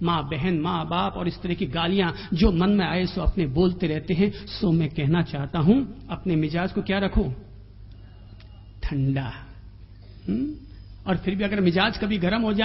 मां बहन, मां बाप और इस तरह की गालियां जो मन में आए सो अपने बोलते रहते हैं। सो मैं कहना चाहता हूं, अपने मिजाज को क्या रखो? ठंडा। और फिर भी अगर मिजाज कभी गर्म हो जाए